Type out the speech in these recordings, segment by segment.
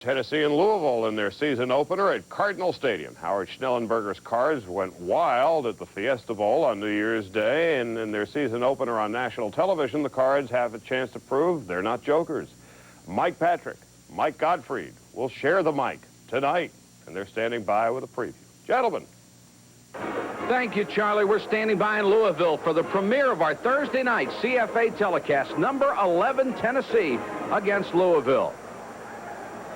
Tennessee and Louisville in their season opener at Cardinal Stadium. Howard Schnellenberger's Cards went wild at the Fiesta Bowl on New Year's Day, and in their season opener on national television, the Cards have a chance to prove they're not jokers. Mike Patrick, Mike Gottfried will share the mic tonight, and they're standing by with a preview. Gentlemen. Thank you, Charlie. We're standing by in Louisville for the premiere of our Thursday night CFA telecast, number 11 Tennessee against Louisville.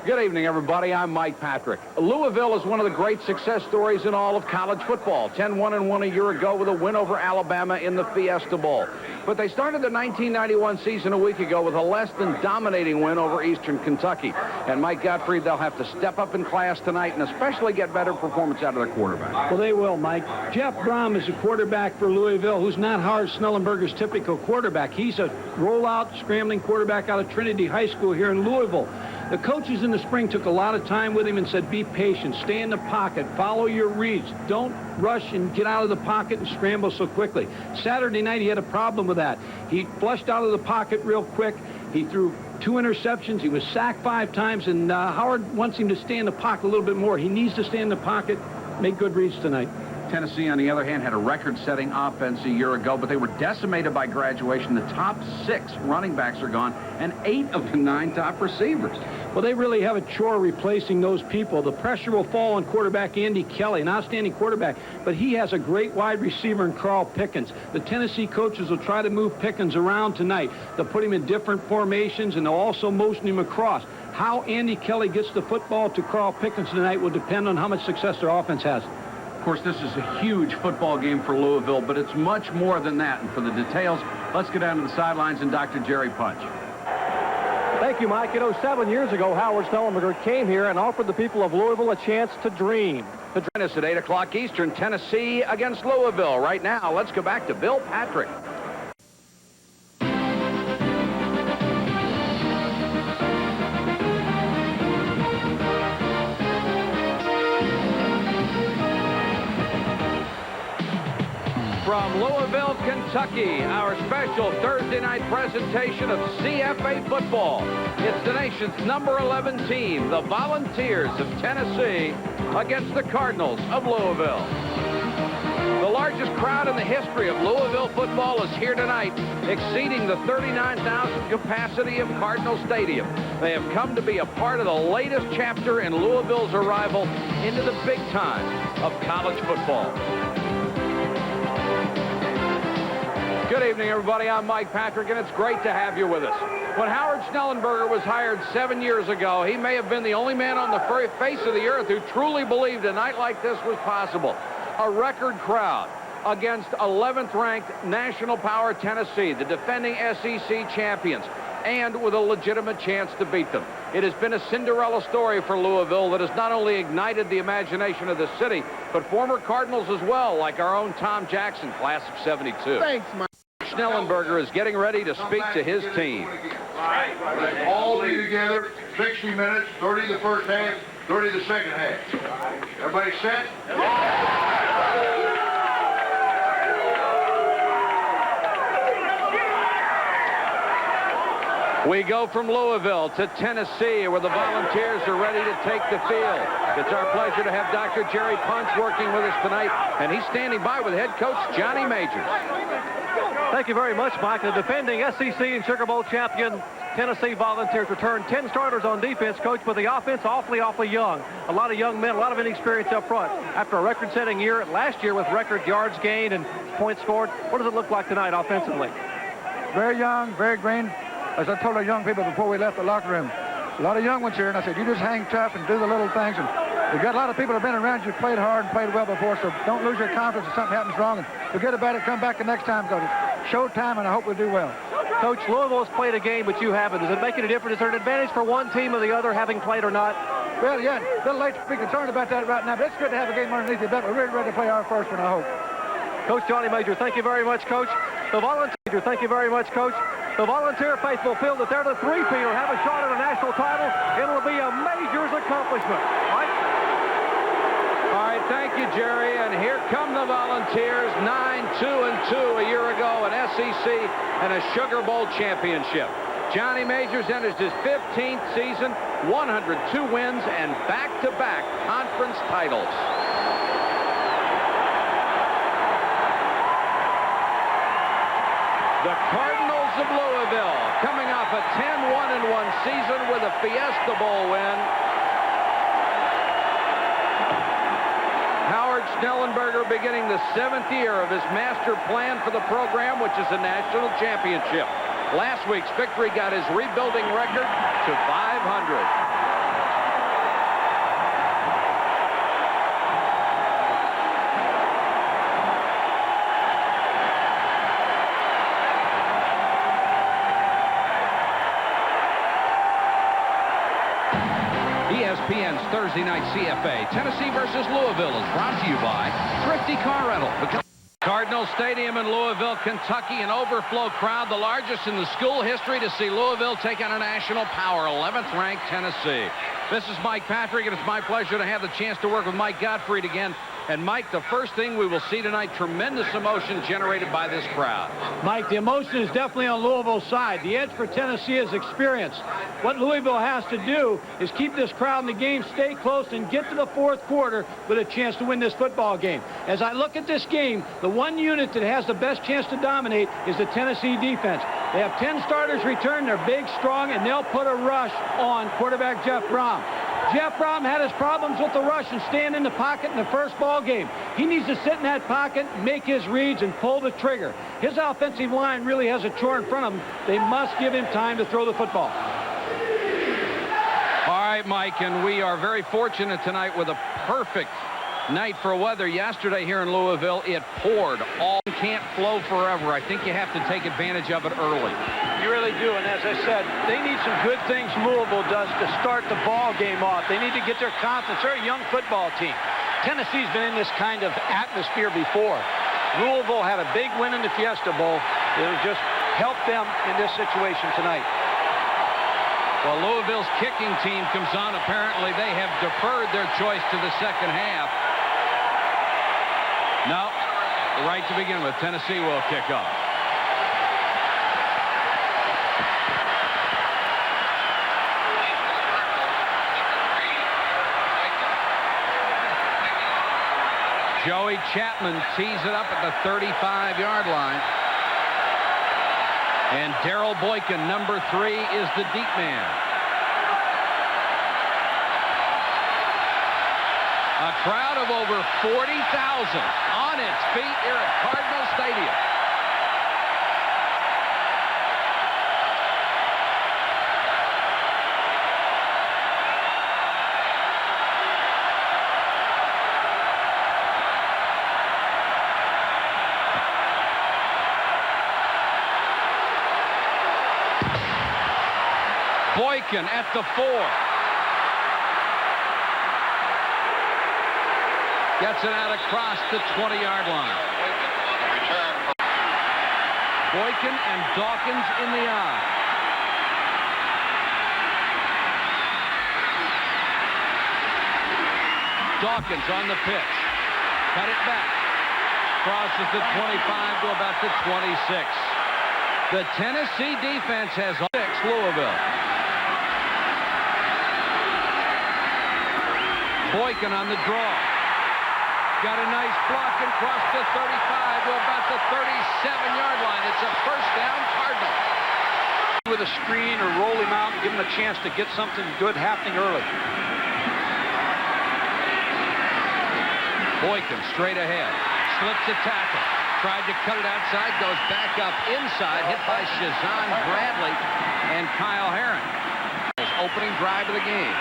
Good evening, everybody. I'm Mike Patrick. Louisville is one of the great success stories in all of college football. 10-1-1 a year ago with a win over Alabama in the Fiesta Bowl. But they started the 1991 season a week ago with a less than dominating win over Eastern Kentucky. And Mike Gottfried, they'll have to step up in class tonight and especially get better performance out of their quarterback. Well, they will, Mike. Jeff Brom is a quarterback for Louisville who's not Howard Schnellenberger's typical quarterback. He's a rollout, scrambling quarterback out of Trinity High School here in Louisville. The coaches in the spring took a lot of time with him and said, be patient, stay in the pocket, follow your reads. Don't rush and get out of the pocket and scramble so quickly. Saturday night, he had a problem with that. He flushed out of the pocket real quick. He threw 2 interceptions. He was sacked 5 times, and Howard wants him to stay in the pocket a little bit more. He needs to stay in the pocket, make good reads tonight. Tennessee, on the other hand, had a record-setting offense a year ago, but they were decimated by graduation. The top 6 running backs are gone, and 8 of the 9 top receivers. Well, they really have a chore replacing those people. The pressure will fall on quarterback Andy Kelly, an outstanding quarterback, but he has a great wide receiver in Carl Pickens. The Tennessee coaches will try to move Pickens around tonight. They'll put him in different formations, and they'll also motion him across. How Andy Kelly gets the football to Carl Pickens tonight will depend on how much success their offense has. Of course, this is a huge football game for Louisville, but it's much more than that. And for the details, let's go down to the sidelines and Dr. Jerry Punch. Thank you, Mike. 7 years ago, Howard Schnellenberger came here and offered the people of Louisville a chance to dream. To join us at 8 o'clock Eastern, Tennessee against Louisville. Right now, let's go back to Bill Patrick. From Louisville, Kentucky, our special Thursday night presentation of CFA football. It's the nation's number 11 team, the Volunteers of Tennessee, against the Cardinals of Louisville. The largest crowd in the history of Louisville football is here tonight, exceeding the 39,000 capacity of Cardinal Stadium. They have come to be a part of the latest chapter in Louisville's arrival into the big time of college football. Good evening, everybody. I'm Mike Patrick, and it's great to have you with us. When Howard Schnellenberger was hired 7 years ago, he may have been the only man on the face of the earth who truly believed a night like this was possible. A record crowd against 11th-ranked national power Tennessee, the defending SEC champions, and with a legitimate chance to beat them. It has been a Cinderella story for Louisville that has not only ignited the imagination of the city, but former Cardinals as well, like our own Tom Jackson, class of '72. Thanks, Mike. Schnellenberger is getting ready to speak to his team. All be together, 60 minutes, 30 the first half, 30 the second half. Everybody set? We go from Louisville to Tennessee, where the Volunteers are ready to take the field. It's our pleasure to have Dr. Jerry Punch working with us tonight, and he's standing by with head coach Johnny Majors. Thank you very much, Mike. The defending SEC and Sugar Bowl champion Tennessee Volunteers returned 10 starters on defense, Coach, but the offense awfully young. A lot of young men, a lot of inexperience up front. After a record-setting year last year with record yards gained and points scored, what does it look like tonight offensively? Very young, very green. As I told our young people before we left the locker room, a lot of young ones here, and I said, you just hang tough and do the little things. And we've got a lot of people that have been around you, played hard and played well before, so don't lose your confidence if something happens wrong. And forget about it, come back the next time, because it's showtime, and I hope we'll do well. Coach, Louisville's played a game, but you haven't. Does it make it a difference? Is there an advantage for one team or the other, having played or not? Well, yeah, a little late to be concerned about that right now, but it's good to have a game underneath your belt. We're really ready to play our first one, I hope. Coach Johnny Major, thank you very much, Coach. The Volunteer, thank you very much, Coach. The Volunteer faithful feel that they're the three-peater, have a shot at a national title. It'll be a Major's accomplishment. Right? All right, thank you, Jerry. And here come the Volunteers, 9-2-2 a year ago, an SEC and a Sugar Bowl championship. Johnny Majors enters his 15th season, 102 wins, and back-to-back conference titles. The Cardinals of Louisville coming off a 10-1-1 season with a Fiesta Bowl win. Howard Schnellenberger beginning the 7th year of his master plan for the program, which is a national championship. Last week's victory got his rebuilding record to 500. ESPN's Thursday Night CFA, Tennessee versus Louisville, is brought to you by Thrifty Car Rental. Cardinal Stadium in Louisville, Kentucky, an overflow crowd, the largest in the school history to see Louisville take on a national power, 11th-ranked Tennessee. This is Mike Patrick, and it's my pleasure to have the chance to work with Mike Gottfried again. And, Mike, the first thing we will see tonight, tremendous emotion generated by this crowd. Mike, the emotion is definitely on Louisville's side. The edge for Tennessee is experience. What Louisville has to do is keep this crowd in the game, stay close, and get to the fourth quarter with a chance to win this football game. As I look at this game, the one unit that has the best chance to dominate is the Tennessee defense. They have 10 starters return. They're big, strong, and they'll put a rush on quarterback Jeff Brom. Jeff Brom had his problems with the rush and stand in the pocket in the first ball game. He needs to sit in that pocket, make his reads, and pull the trigger. His offensive line really has a chore in front of him. They must give him time to throw the football. All right, Mike, and we are very fortunate tonight with a perfect night for weather. Yesterday here in Louisville, it poured. All can't flow forever. I think you have to take advantage of it early. You really do, and as I said, they need some good things Louisville does to start the ball game off. They need to get their confidence. They're a young football team. Tennessee's been in this kind of atmosphere before. Louisville had a big win in the Fiesta Bowl. It'll just help them in this situation tonight. Well, Louisville's kicking team comes on. Apparently, they have deferred their choice to the second half. No, right to begin with, Tennessee will kick off. Joey Chapman tees it up at the 35-yard line. And Darrell Boykin, number 3, is the deep man. A crowd of over 40,000 on its feet here at Cardinal Stadium. Boykin at the 4. Gets it out across the 20-yard line. Boykin and Dawkins in the eye. Dawkins on the pitch. Cut it back. Crosses the 25 to about the 26. The Tennessee defense has 6 Louisville. Boykin on the draw. Got a nice block and crossed the 35 to about the 37-yard line. It's a first down, Cardinal. With a screen or roll him out and give him a chance to get something good happening early. Boykin straight ahead. Slips a tackle. Tried to cut it outside. Goes back up inside. Hit by Shazan Bradley and Kyle Herron. His opening drive of the game.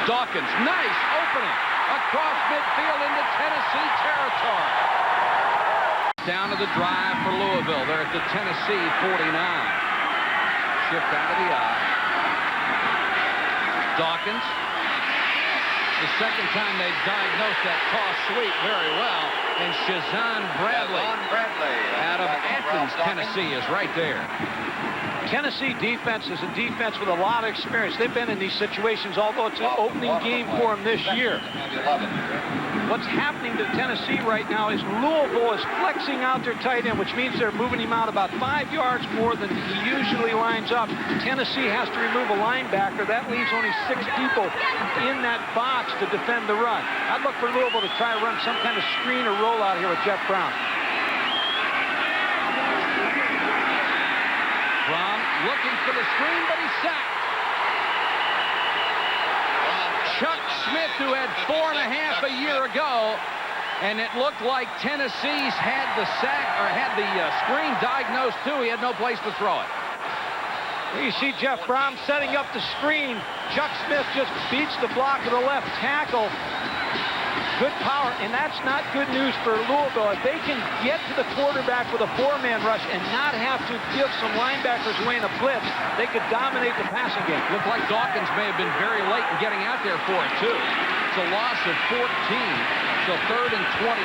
Dawkins, nice opening across midfield into Tennessee territory. Down to the drive for Louisville. They're at the Tennessee 49. Shift out of the eye. Dawkins. The second time they diagnosed that toss sweep very well. And Shazan Bradley out of Athens, Tennessee is right there. Tennessee defense is a defense with a lot of experience. They've been in these situations, although it's an opening game for them this year. What's happening to Tennessee right now is Louisville is flexing out their tight end, which means they're moving him out about 5 yards more than he usually lines up. Tennessee has to remove a linebacker. That leaves only 6 people in that box to defend the run. I'd look for Louisville to try to run some kind of screen or rollout here with Jeff Brown. Brown looking for the screen, but he's sacked. Chuck Smith, who had 4.5 a year ago, and it looked like Tennessee's had the sack or had the screen diagnosed too. He had no place to throw it. You see Jeff Brown setting up the screen. Chuck Smith just beats the block of the left tackle. Good power, and that's not good news for Louisville. If they can get to the quarterback with a 4-man rush and not have to give some linebackers away in a blitz, they could dominate the passing game. Looked like Dawkins may have been very late in getting out there for it, too. It's a loss of 14, so 3rd and 25.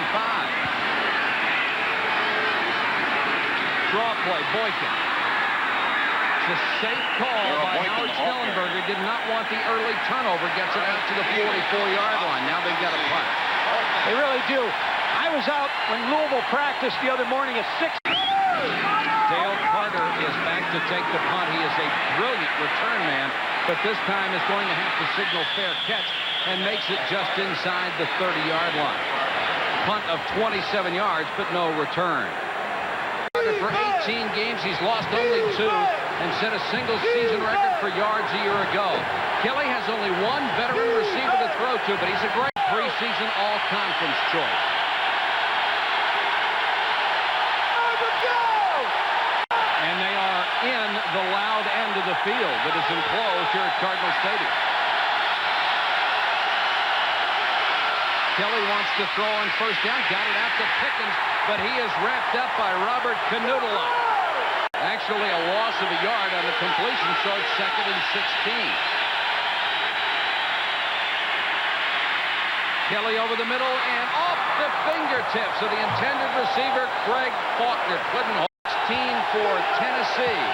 Draw play, Boykin. It's a safe call by Howard Schnellenberger. Did not want the early turnover. Gets it out to the 44-yard line. Now they've got a punt. They really do. I was out when Louisville practiced the other morning at 6. Dale Carter is back to take the punt. He is a brilliant return man, but this time is going to have to signal fair catch and makes it just inside the 30-yard line. Punt of 27 yards, but no return. For 18 games, he's lost only 2 and set a single-season record for yards a year ago. Kelly has only 1 veteran receiver to throw to, but he's a great preseason all-conference choice. And they are in the loud end of the field that is enclosed here at Cardinal Stadium. Kelly wants to throw on first down, got it out to Pickens, but he is wrapped up by Robert Canoodle. Actually a loss of a yard on the completion, so it's 2nd and 16. Kelly over the middle and off the fingertips of the intended receiver, Craig Faulkner. Couldn't hold. 16 for Tennessee.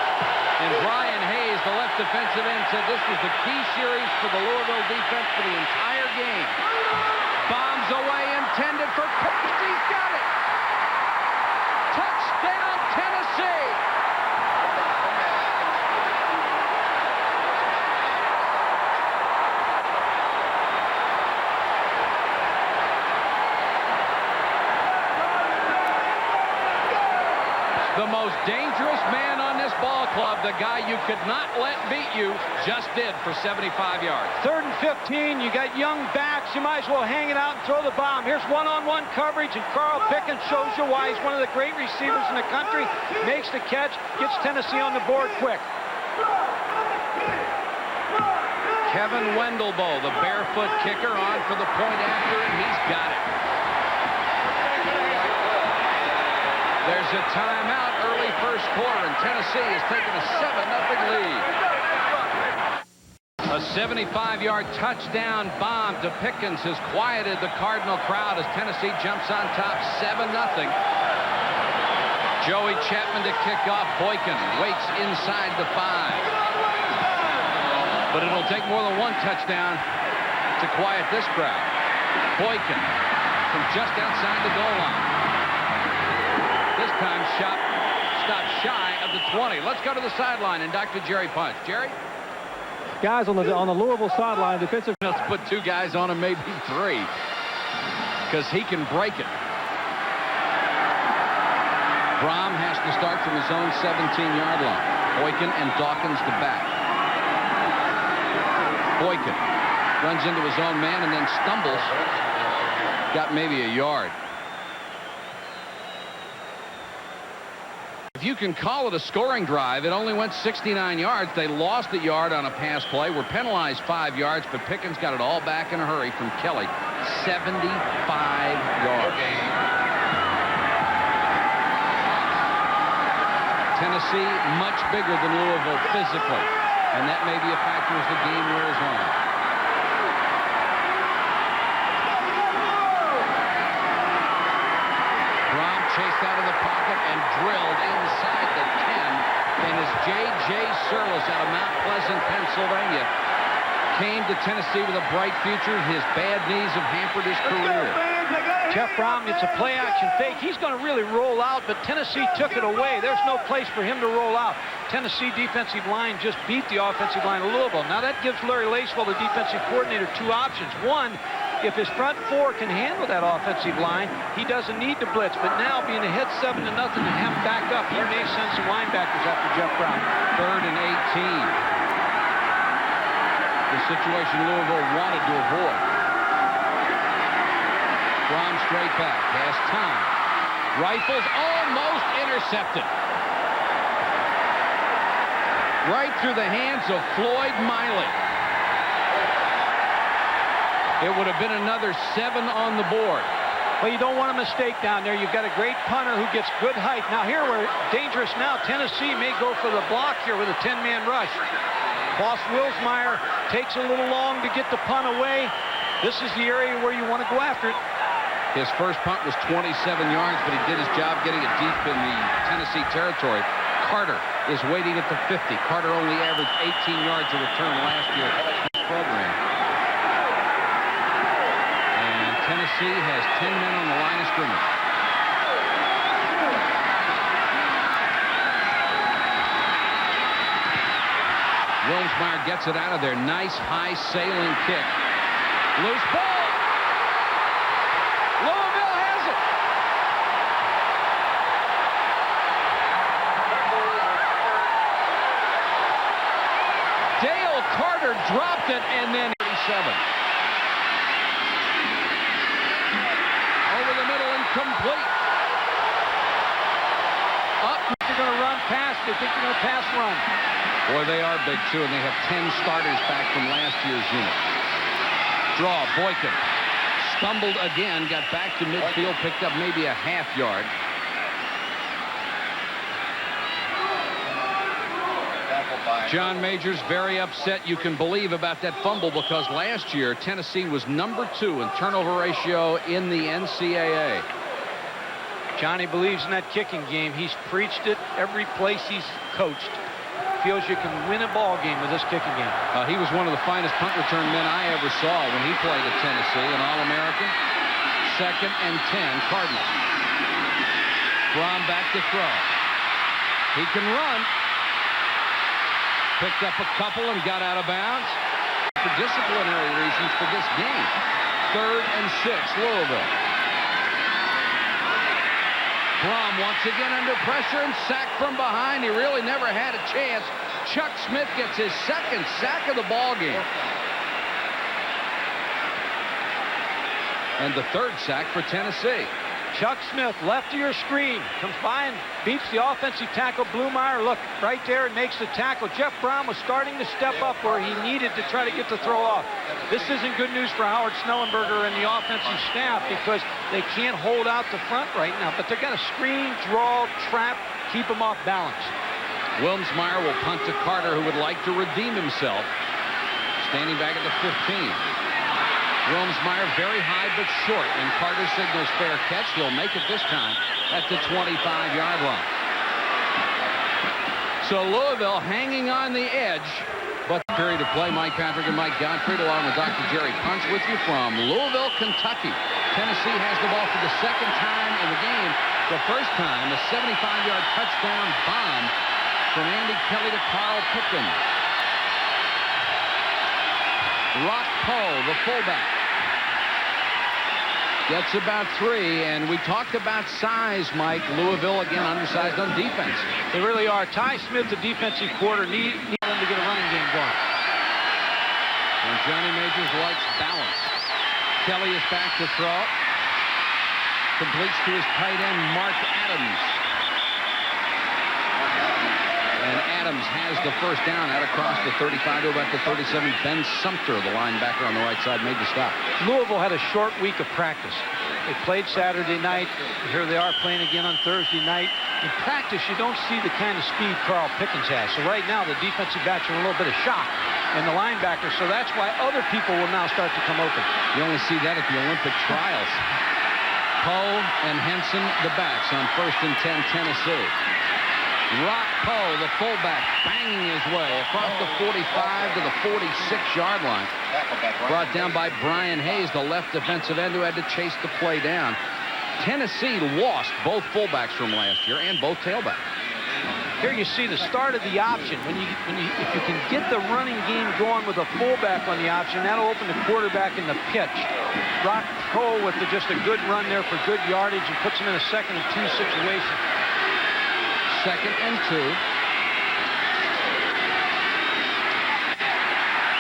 And Brian Hayes, the left defensive end, said this was the key series for the Louisville defense for the entire game. Bombs away, intended for Pickens. He's got it. Touchdown, Tennessee. The most dangerous man on this ball club, the guy you could not let beat you, just did for 75 yards. 3rd and 15, you got young backs, you might as well hang it out and throw the bomb. Here's one-on-one coverage, and Carl Pickens shows you why he's one of the great receivers in the country. Makes the catch, gets Tennessee on the board quick. Kevin Wendelboe, the barefoot kicker, on for the point after, and he's got it. There's a timeout early first quarter, and Tennessee has taken a 7-0 lead. A 75-yard touchdown bomb to Pickens has quieted the Cardinal crowd as Tennessee jumps on top 7-0. Joey Chapman to kick off. Boykin waits inside the 5. But it'll take more than 1 touchdown to quiet this crowd. Boykin from just outside the goal line. This time stopped shy of the 20. Let's go to the sideline and Dr. Jerry Punch. Jerry? Guys on the Louisville sideline, defensive. Let's put 2 guys on him, maybe 3, because he can break it. Brom has to start from his own 17-yard line. Boykin and Dawkins the back. Boykin runs into his own man and then stumbles. Got maybe a yard. If you can call it a scoring drive, it only went 69 yards. They lost a yard on a pass play, were penalized 5 yards, but Pickens got it all back in a hurry from Kelly. 75 yards. Tennessee much bigger than Louisville physically, and that may be a factor as the game wears on. Chased out of the pocket and drilled inside the 10. And as J.J. Surlis out of Mount Pleasant, Pennsylvania, came to Tennessee with a bright future, his bad knees have hampered his career. Jeff Brom gets a play-action fake. He's going to really roll out, but Tennessee took it away. There's no place for him to roll out. Tennessee defensive line just beat the offensive line of Louisville. Now that gives Larry Lacewell, the defensive coordinator, two options. One, if his front four can handle that offensive line, he doesn't need to blitz. But now, being ahead 7-0 and have him back up, he may send some linebackers after Jeff Brom. 3rd and 18. The situation Louisville wanted to avoid. Brom straight back. Has time. Rifles almost intercepted. Right through the hands of Floyd Miley. It would have been another 7 on the board. Well, you don't want a mistake down there. You've got a great punter who gets good height. Now here we're dangerous now. Tennessee may go for the block here with a 10-man rush. Boss Wilsmeyer takes a little long to get the punt away. This is the area where you want to go after it. His first punt was 27 yards, but he did his job getting it deep in the Tennessee territory. Carter is waiting at the 50. Carter only averaged 18 yards a return last year in this program. And Tennessee has 10 men on the line of scrimmage. Wilmsmeyer gets it out of there. Nice high sailing kick. Loose ball. Louisville has it. Dale Carter dropped it, and then 37. Over the middle and complete. Up. They're going to run past. They think they're going to pass run. Boy, they are big, too, and they have 10 starters back from last year's unit. Draw, Boykin. Stumbled again, got back to midfield, picked up maybe a half yard. John Majors very upset, you can believe, about that fumble, because last year Tennessee was #2 in turnover ratio in the NCAA. Johnny believes in that kicking game. He's preached it every place he's coached. Feels you can win a ball game with this kicking game. He was one of the finest punt return men I ever saw when he played at Tennessee, an All-American. 2nd and 10, Cardinals. Brom back to throw. He can run. Picked up a couple and got out of bounds. For disciplinary reasons for this game. 3rd and 6, Louisville. Brom once again under pressure and sacked from behind. He really never had a chance. Chuck Smith gets his 2nd sack of the ball game. And the 3rd sack for Tennessee. Chuck Smith, left of your screen, comes by and beats the offensive tackle. Blumeyer, look, right there and makes the tackle. Jeff Brom was starting to step up where he needed to try to get the throw off. This isn't good news for Howard Snellenberger and the offensive staff, because they can't hold out the front right now. But they're going to screen, draw, trap, keep them off balance. Wilmsmeyer will punt to Carter, who would like to redeem himself. Standing back at the 15. Wilmsmeyer very high but short, and Carter signals fair catch. He'll make it this time at the 25-yard line. So Louisville hanging on the edge, but period of play. Mike Patrick and Mike Gottfried along with Dr. Jerry Punch with you from Louisville, Kentucky. Tennessee has the ball for the 2nd time in the game. The first time, a 75-yard touchdown bomb from Andy Kelly to Carl Pickens. Rock Poe, the fullback, gets about 3, and we talked about size, Mike. Louisville, again, undersized on defense. They really are. Ty Smith, the defensive quarter, need them to get a running game going. And Johnny Majors likes balance. Kelly is back to throw. Completes to his tight end, Mark Adams. And Adams has the first down out across the 35 to about the 37. Ben Sumter, the linebacker on the right side, made the stop. Louisville had a short week of practice. They played Saturday night. Here they are playing again on Thursday night. In practice, you don't see the kind of speed Carl Pickens has. So right now, the defensive backs are in a little bit of shock, and the linebackers. So that's why other people will now start to come open. You only see that at the Olympic trials. Poe and Henson, the backs, on 1st and 10, Tennessee. Rock Poe, the fullback, banging his way across the 45 to the 46-yard line. Brought down by Brian Hayes, the left defensive end, who had to chase the play down. Tennessee lost both fullbacks from last year and both tailbacks. Here you see the start of the option. If you can get the running game going with a fullback on the option, that'll open the quarterback in the pitch. Rock Poe with just a good run there for good yardage and puts him in a 2nd and 2 situation. 2nd and 2.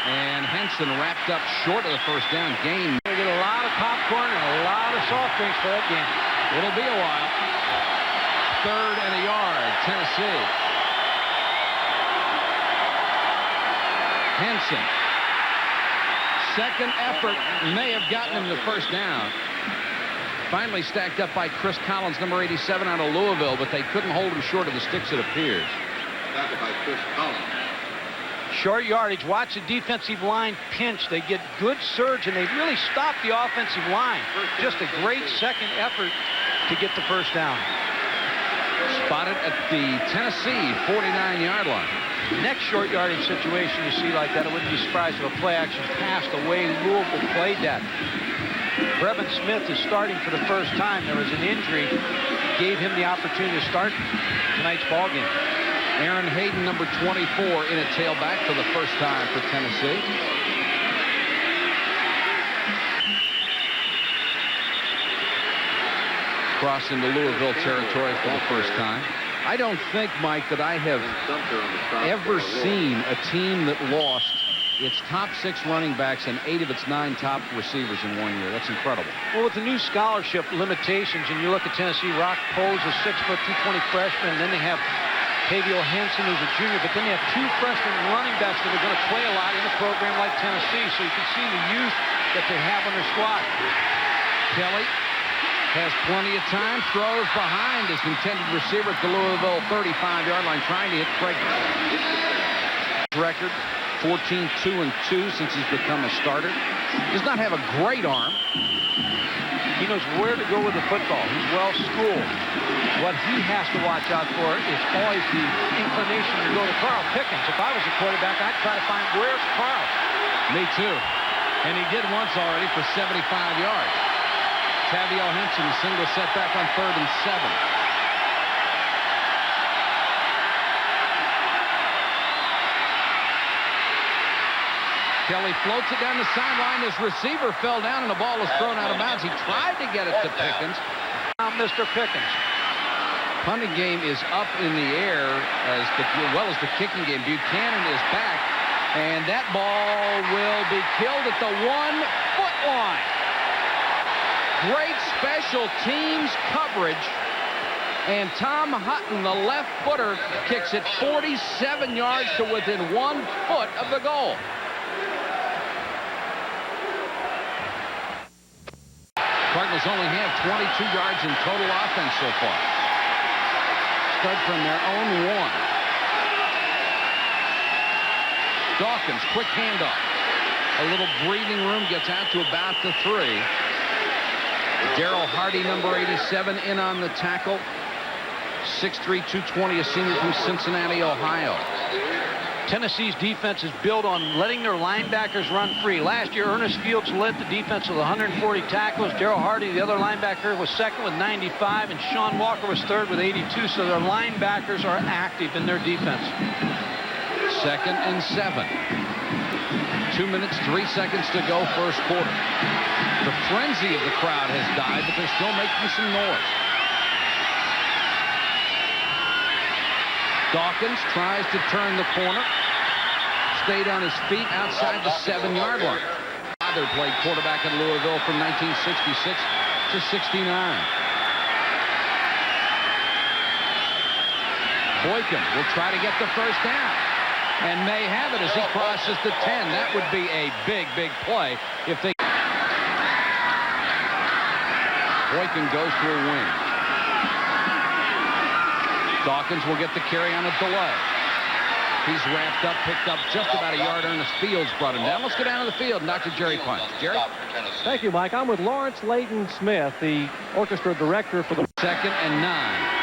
And Henson wrapped up short of the first down. Gain. They get a lot of popcorn and a lot of soft drinks for that game. It'll be a while. 3rd and a yard, Tennessee. Henson. 2nd effort may have gotten him the first down. Finally stacked up by Chris Collins, number 87 out of Louisville, but they couldn't hold him short of the sticks, it appears. Stacked by Chris Collins. Short yardage. Watch the defensive line pinch. They get good surge, and they really stop the offensive line. Just a great 2nd effort to get the first down. Spotted at the Tennessee 49-yard line. Next short yardage situation you see like that, I wouldn't be surprised if a play action pass the way Louisville played that. Brevin Smith is starting for the first time. There was an injury, gave him the opportunity to start tonight's ball game. Aaron Hayden, number 24, in at tailback for the first time for Tennessee. Cross into Louisville territory for the first time. I don't think, Mike, that I have ever seen a team that lost its top 6 running backs and 8 of its 9 top receivers in 1 year. That's incredible. Well, with the new scholarship limitations, and you look at Tennessee, Rock Poe's a 6', 220 freshman, and then they have Tavio Henson, who's a junior, but then they have 2 freshman running backs that are going to play a lot in a program like Tennessee, so you can see the youth that they have on their squad. Kelly has plenty of time, throws behind his intended receiver at the Louisville 35-yard line, trying to hit Craig. Record 14-2-2 since he's become a starter. Does not have a great arm. He knows where to go with the football. He's well schooled. What he has to watch out for is always the inclination to go to Carl Pickens. If I was a quarterback, I'd try to find where's Carl. Me too. And he did once already for 75 yards. Tavio Henson, single setback on 3rd and 7. Kelly floats it down the sideline. His receiver fell down and the ball was thrown out of bounds. He tried to get it to Pickens. Mr. Pickens. Punting game is up in the air as well as the kicking game. Buchanan is back, and that ball will be killed at the 1-foot line. Great special teams coverage, and Tom Hutton, the left footer, kicks it 47 yards to within 1 foot of the goal. Cardinals only have 22 yards in total offense so far. Start from their own 1. Dawkins, quick handoff. A little breathing room, gets out to about the 3. Darryl Hardy, number 87, in on the tackle. 6'3", 220, a senior from Cincinnati, Ohio. Tennessee's defense is built on letting their linebackers run free. Last year, Ernest Fields led the defense with 140 tackles. Darryl Hardy, the other linebacker, was 2nd with 95, and Sean Walker was 3rd with 82, so their linebackers are active in their defense. 2nd and 7. 2 minutes, 3 seconds to go, first quarter. The frenzy of the crowd has died, but they're still making some noise. Dawkins tries to turn the corner. Stayed on his feet outside the 7-yard line. Father played quarterback in Louisville from 1966 to 69. Boykin will try to get the first down and may have it as he crosses the 10. That would be a big, big play if they... Boykin goes to a wing. Dawkins will get the carry on a delay. He's wrapped up, picked up just about a yard. Ernest Fields brought him down. Let's go down to the field and Dr. Jerry Punch. Jerry? Thank you, Mike. I'm with Lawrence Layton Smith, the orchestra director for the... 2nd and 9.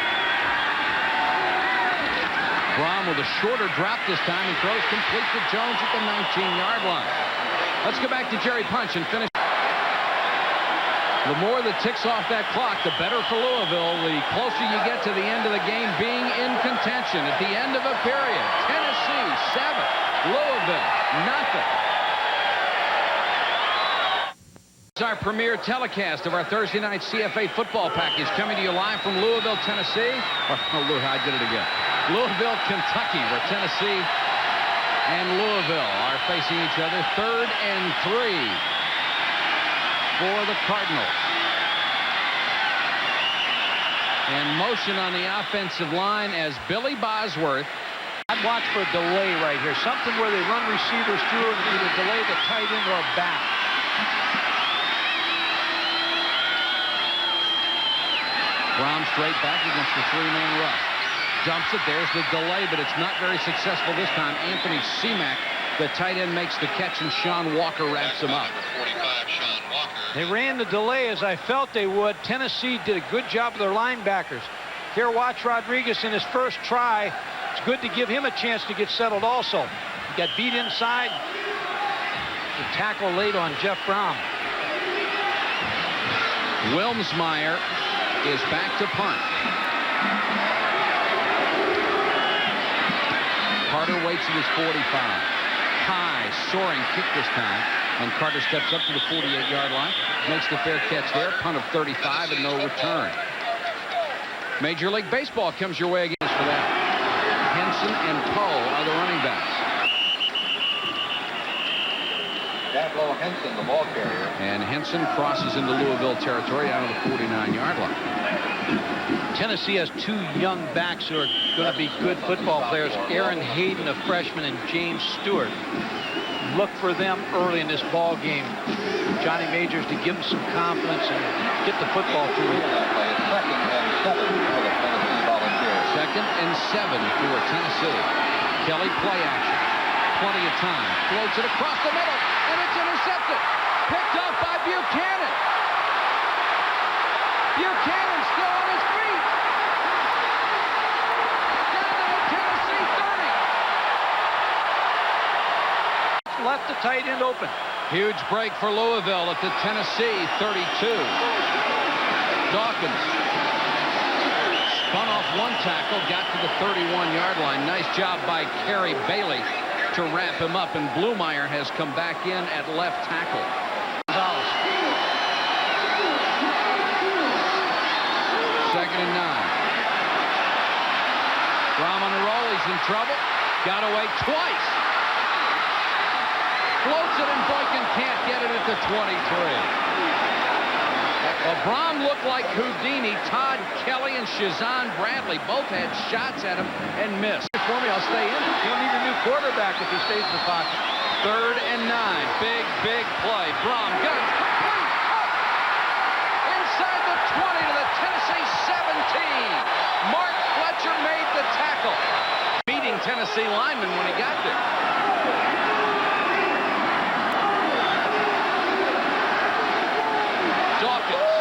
Brom with a shorter drop this time and throws complete to Jones at the 19-yard line. Let's go back to Jerry Punch and finish. The more that ticks off that clock, the better for Louisville. The closer you get to the end of the game being in contention. At the end of a period, Tennessee 7, Louisville nothing. It's our premier telecast of our Thursday night CFA football package coming to you live from Louisville, Tennessee. I did it again. Louisville, Kentucky, where Tennessee and Louisville are facing each other. 3rd and 3 for the Cardinals. And motion on the offensive line as Billy Bosworth. I'd watch for a delay right here. Something where they run receivers through and either delay the tight end or back. Brom straight back against the 3-man rush. Dumps it. There's the delay, but it's not very successful this time. Anthony Seamak, the tight end, makes the catch, and Sean Walker wraps him up. They ran the delay as I felt they would. Tennessee did a good job of their linebackers. Here, watch Rodriguez in his first try. It's good to give him a chance to get settled also. He got beat inside. The tackle late on Jeff Brom. Wilmsmeyer is back to punt. Carter waits at his 45. High, soaring kick this time. And Carter steps up to the 48-yard line. Makes the fair catch there. Punt of 35 and no return. Major League Baseball comes your way again for that. Henson and Poe are the running backs. Pablo Henson, the ball carrier. And Henson crosses into Louisville territory out of the 49-yard line. Tennessee has 2 young backs who are going to be good football players. Aaron Hayden, a freshman, and James Stewart. Look for them early in this ball game. Johnny Majors to give them some confidence and get the football to them. Second and 7 for Tennessee. Kelly play action. Plenty of time. Floats it across the middle, and it's intercepted. Picked off by Buchanan. Buchanan still on his feet. Down to the Tennessee 30. Left the tight end open. Huge break for Louisville at the Tennessee 32. Dawkins spun off one tackle, got to the 31-yard line. Nice job by Kerry Bailey to wrap him up, and Blumeyer has come back in at left tackle. Second and 9. Brom on the roll. He's in trouble. Got away twice. Floats it, and Boykin can't get it at the 23. Well, Brom looked like Houdini. Todd Kelly and Shazan Bradley both had shots at him and missed. For me, I'll stay in. He'll need a new quarterback if he stays in the pocket. 3rd and 9. Big play. Brom guns complete. Inside the 20 to the Tennessee 17. Mark Fletcher made the tackle. Beating Tennessee lineman when he got there. Dawkins.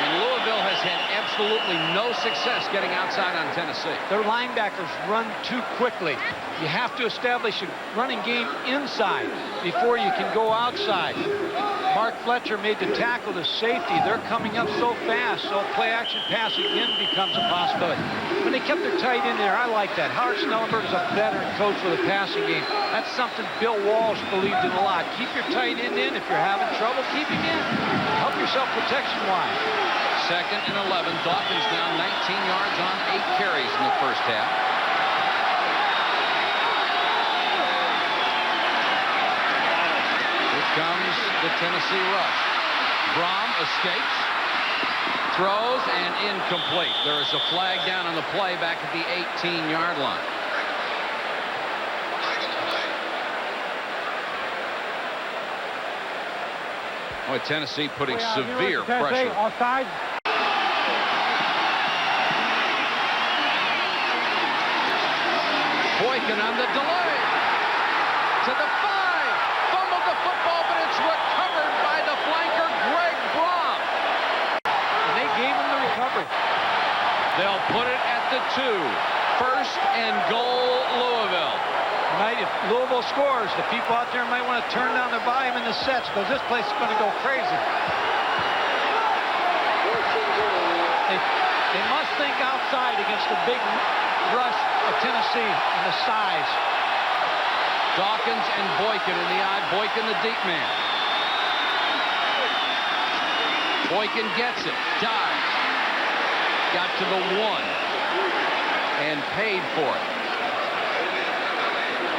And Louisville has had absolutely no success getting outside on Tennessee. Their linebackers run too quickly. You have to establish a running game inside before you can go outside. Mark Fletcher made the tackle to safety. They're coming up so fast, so play-action pass again becomes a possibility. When they kept their tight end there, I like that. Howard Snellenberg is a veteran coach for the passing game. That's something Bill Walsh believed in a lot. Keep your tight end in. If you're having trouble, keep him in. Help yourself protection-wise. Second and 11. Dawkins down 19 yards on 8 carries in the first half. Comes the Tennessee rush. Brom escapes, throws, and incomplete. There is a flag down on the play back at the 18-yard line. Boy, Tennessee putting severe pressure. Offside. Boykin on the delay. To the 5. Fumbled the football, but it's recovered by the flanker, Greg Brom. And they gave him the recovery. They'll put it at the 2. First and goal, Louisville. If Louisville scores, the people out there might want to turn down the volume in the sets because this place is going to go crazy. They must think outside against the big rush of Tennessee and the size. Dawkins and Boykin in the eye. Boykin the deep man. Boykin gets it. Dives. Got to the 1. And paid for it.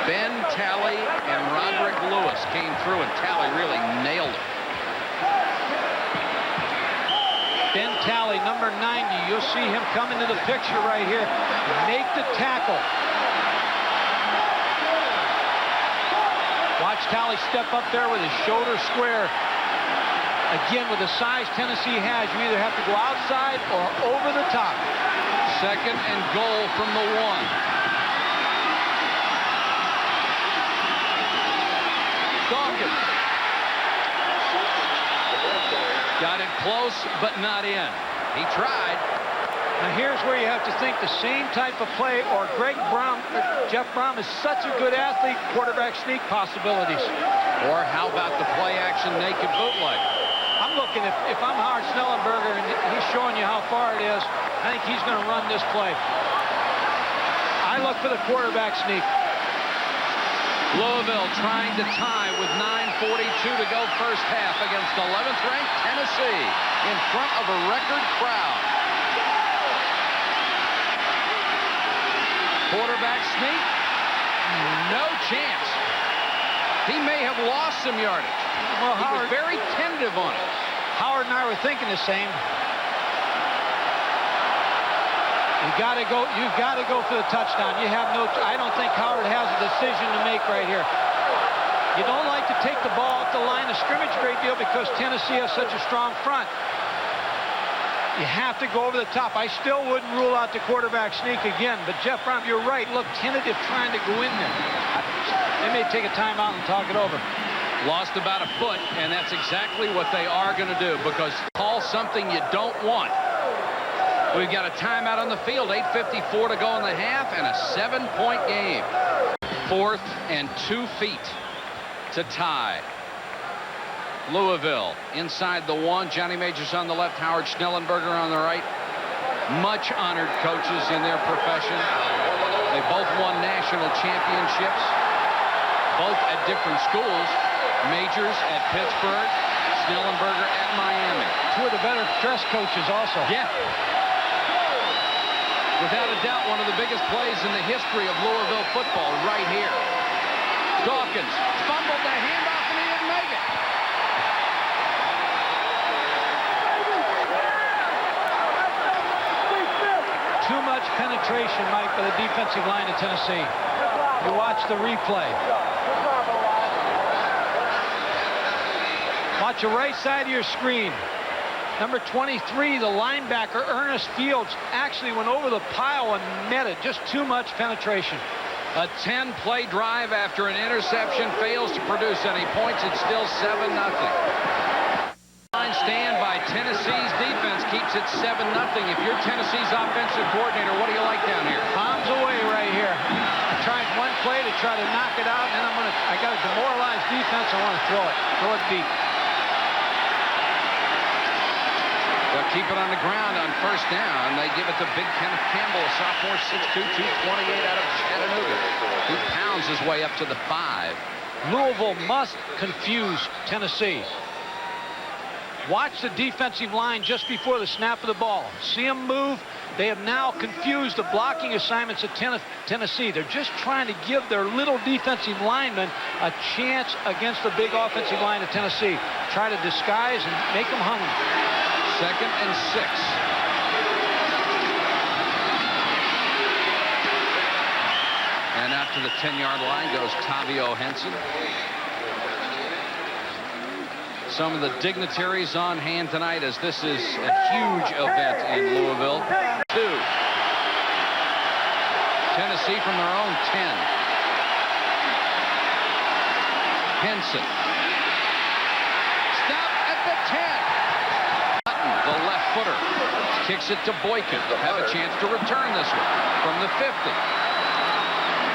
Ben Talley and Roderick Lewis came through, and Talley really nailed it. Ben Talley, number 90. You'll see him come into the picture right here. Make the tackle. Watch Talley step up there with his shoulder square. Again, with the size Tennessee has, you either have to go outside or over the top. Second and goal from the 1. Dawkins. Got it close, but not in. He tried. Now here's where you have to think the same type of play, or Jeff Brom is such a good athlete, quarterback sneak possibilities. Or how about the play action naked bootleg? I'm looking, if I'm Howard Schnellenberger and he's showing you how far it is, I think he's going to run this play. I look for the quarterback sneak. Louisville trying to tie with 9:42 to go first half against 11th-ranked Tennessee in front of a record crowd. Quarterback sneak? No chance. He may have lost some yardage. Well, he was very tentative on it. Howard and I were thinking the same. You've got to go for the touchdown. You have no. I don't think Howard has a decision to make right here. You don't like to take the ball at the line of scrimmage a great deal because Tennessee has such a strong front. You have to go over the top. I still wouldn't rule out the quarterback sneak again, but Jeff Brom, you're right. Look, tentative trying to go in there. They may take a timeout and talk it over. Lost about a foot, and that's exactly what they are going to do, because call something you don't want. We've got a timeout on the field, 8:54 to go in the half, and a 7-point game. 4th and 2 feet to tie. Louisville inside the 1. Johnny Majors on the left, Howard Schnellenberger on the right. Much honored coaches in their profession. They both won national championships, both at different schools. Majors at Pittsburgh, Schnellenberger at Miami. 2 of the better dress coaches also. Yeah. Without a doubt, one of the biggest plays in the history of Louisville football right here. Dawkins fumbled the handoff, and he didn't make it. Too much penetration, Mike, by the defensive line of Tennessee. You watch the replay. Watch the right side of your screen. Number 23, the linebacker, Ernest Fields, actually went over the pile and met it. Just too much penetration. A 10-play drive after an interception fails to produce any points. It's still 7-0. Line stand by Tennessee's defense keeps it 7-0. If you're Tennessee's offensive coordinator, what do you like down here? Bombs away right here. I'm trying one play to try to knock it out, and then I got a demoralized defense. I want to throw it deep. They'll keep it on the ground on first down. They give it to Big Kenneth Campbell, a sophomore, 6'2", 228 out of Chattanooga. He pounds his way up to the 5. Louisville must confuse Tennessee. Watch the defensive line just before the snap of the ball. See them move. They have now confused the blocking assignments of Tennessee. They're just trying to give their little defensive linemen a chance against the big offensive line of Tennessee. Try to disguise and make them hungry. 2nd and 6. And out to the 10-yard line goes Tavio Henson. Some of the dignitaries on hand tonight, as this is a huge event in Louisville. 2. Tennessee from their own 10. Henson. Stop at the 10. The left footer Kicks it to Boykin. Have a chance to return this one from the 50.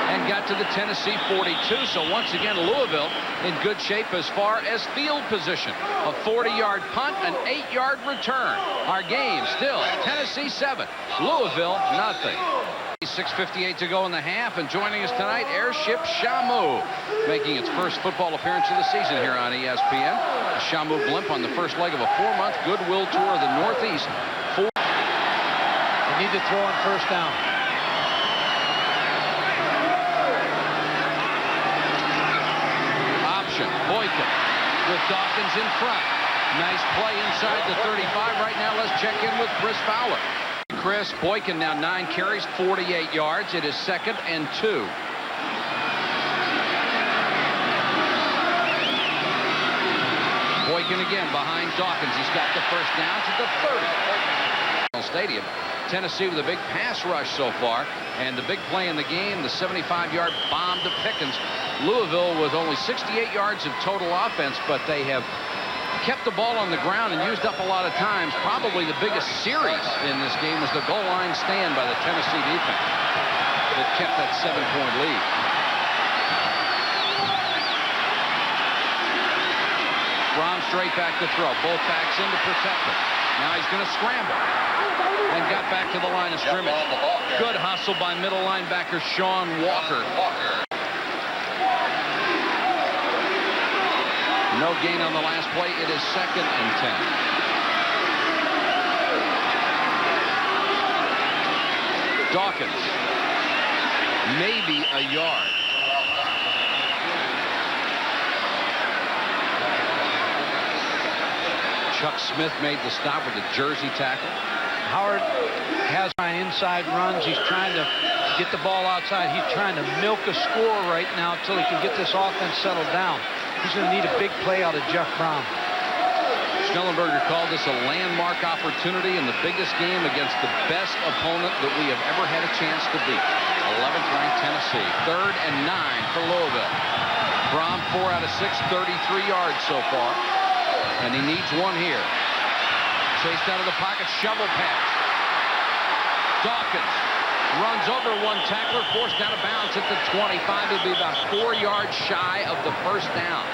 And got to the Tennessee 42. So once again, Louisville in good shape as far as field position. A 40-yard punt, an 8-yard return. Our game still Tennessee 7, Louisville nothing. 6:58 to go in the half, and joining us tonight, Airship Shamu, making its first football appearance of the season here on ESPN. The Shamu blimp on the first leg of a 4-month goodwill tour of the Northeast. They need to throw on first down. Boykin with Dawkins in front. Nice play inside the 35. Right now, let's check in with Chris Fowler. Chris, Boykin now 9 carries, 48 yards. It is 2nd and 2. Boykin again behind Dawkins. He's got the first down to the 30. Stadium. Tennessee with a big pass rush so far, and the big play in the game, the 75-yard bomb to Pickens. Louisville with only 68 yards of total offense, but they have kept the ball on the ground and used up a lot of times. Probably the biggest series in this game was the goal line stand by the Tennessee defense that kept that 7-point lead. Brown straight back to throw. Both backs in to protect him. Now he's going to scramble. And got back to the line of scrimmage. Good hustle by middle linebacker Sean Walker. No gain on the last play. It is 2nd and 10. Dawkins. Maybe a yard. Chuck Smith made the stop with a jersey tackle. Howard has inside runs. He's trying to get the ball outside. He's trying to milk a score right now until he can get this offense settled down. He's going to need a big play out of Jeff Brown. Schnellenberger called this a landmark opportunity in the biggest game against the best opponent that we have ever had a chance to beat. 11th ranked Tennessee. 3rd and 9 for Louisville. Brown 4 out of 6, 33 yards so far. And he needs one here. Chased out of the pocket, shovel pass. Dawkins runs over one tackler, forced out of bounds at the 25. It'll be about 4 yards shy of the first down.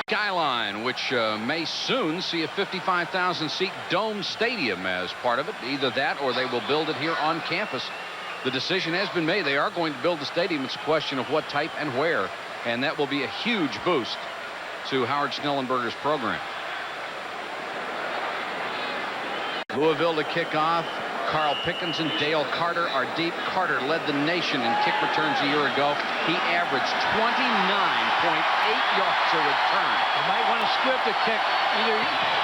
Skyline, which may soon see a 55,000-seat dome stadium as part of it. Either that or they will build it here on campus. The decision has been made. They are going to build the stadium. It's a question of what type and where. And that will be a huge boost to Howard Schnellenberger's program. Louisville to kick off. Carl Pickens and Dale Carter are deep. Carter led the nation in kick returns a year ago. He averaged 29.8 yards a return. You might want to split the kick.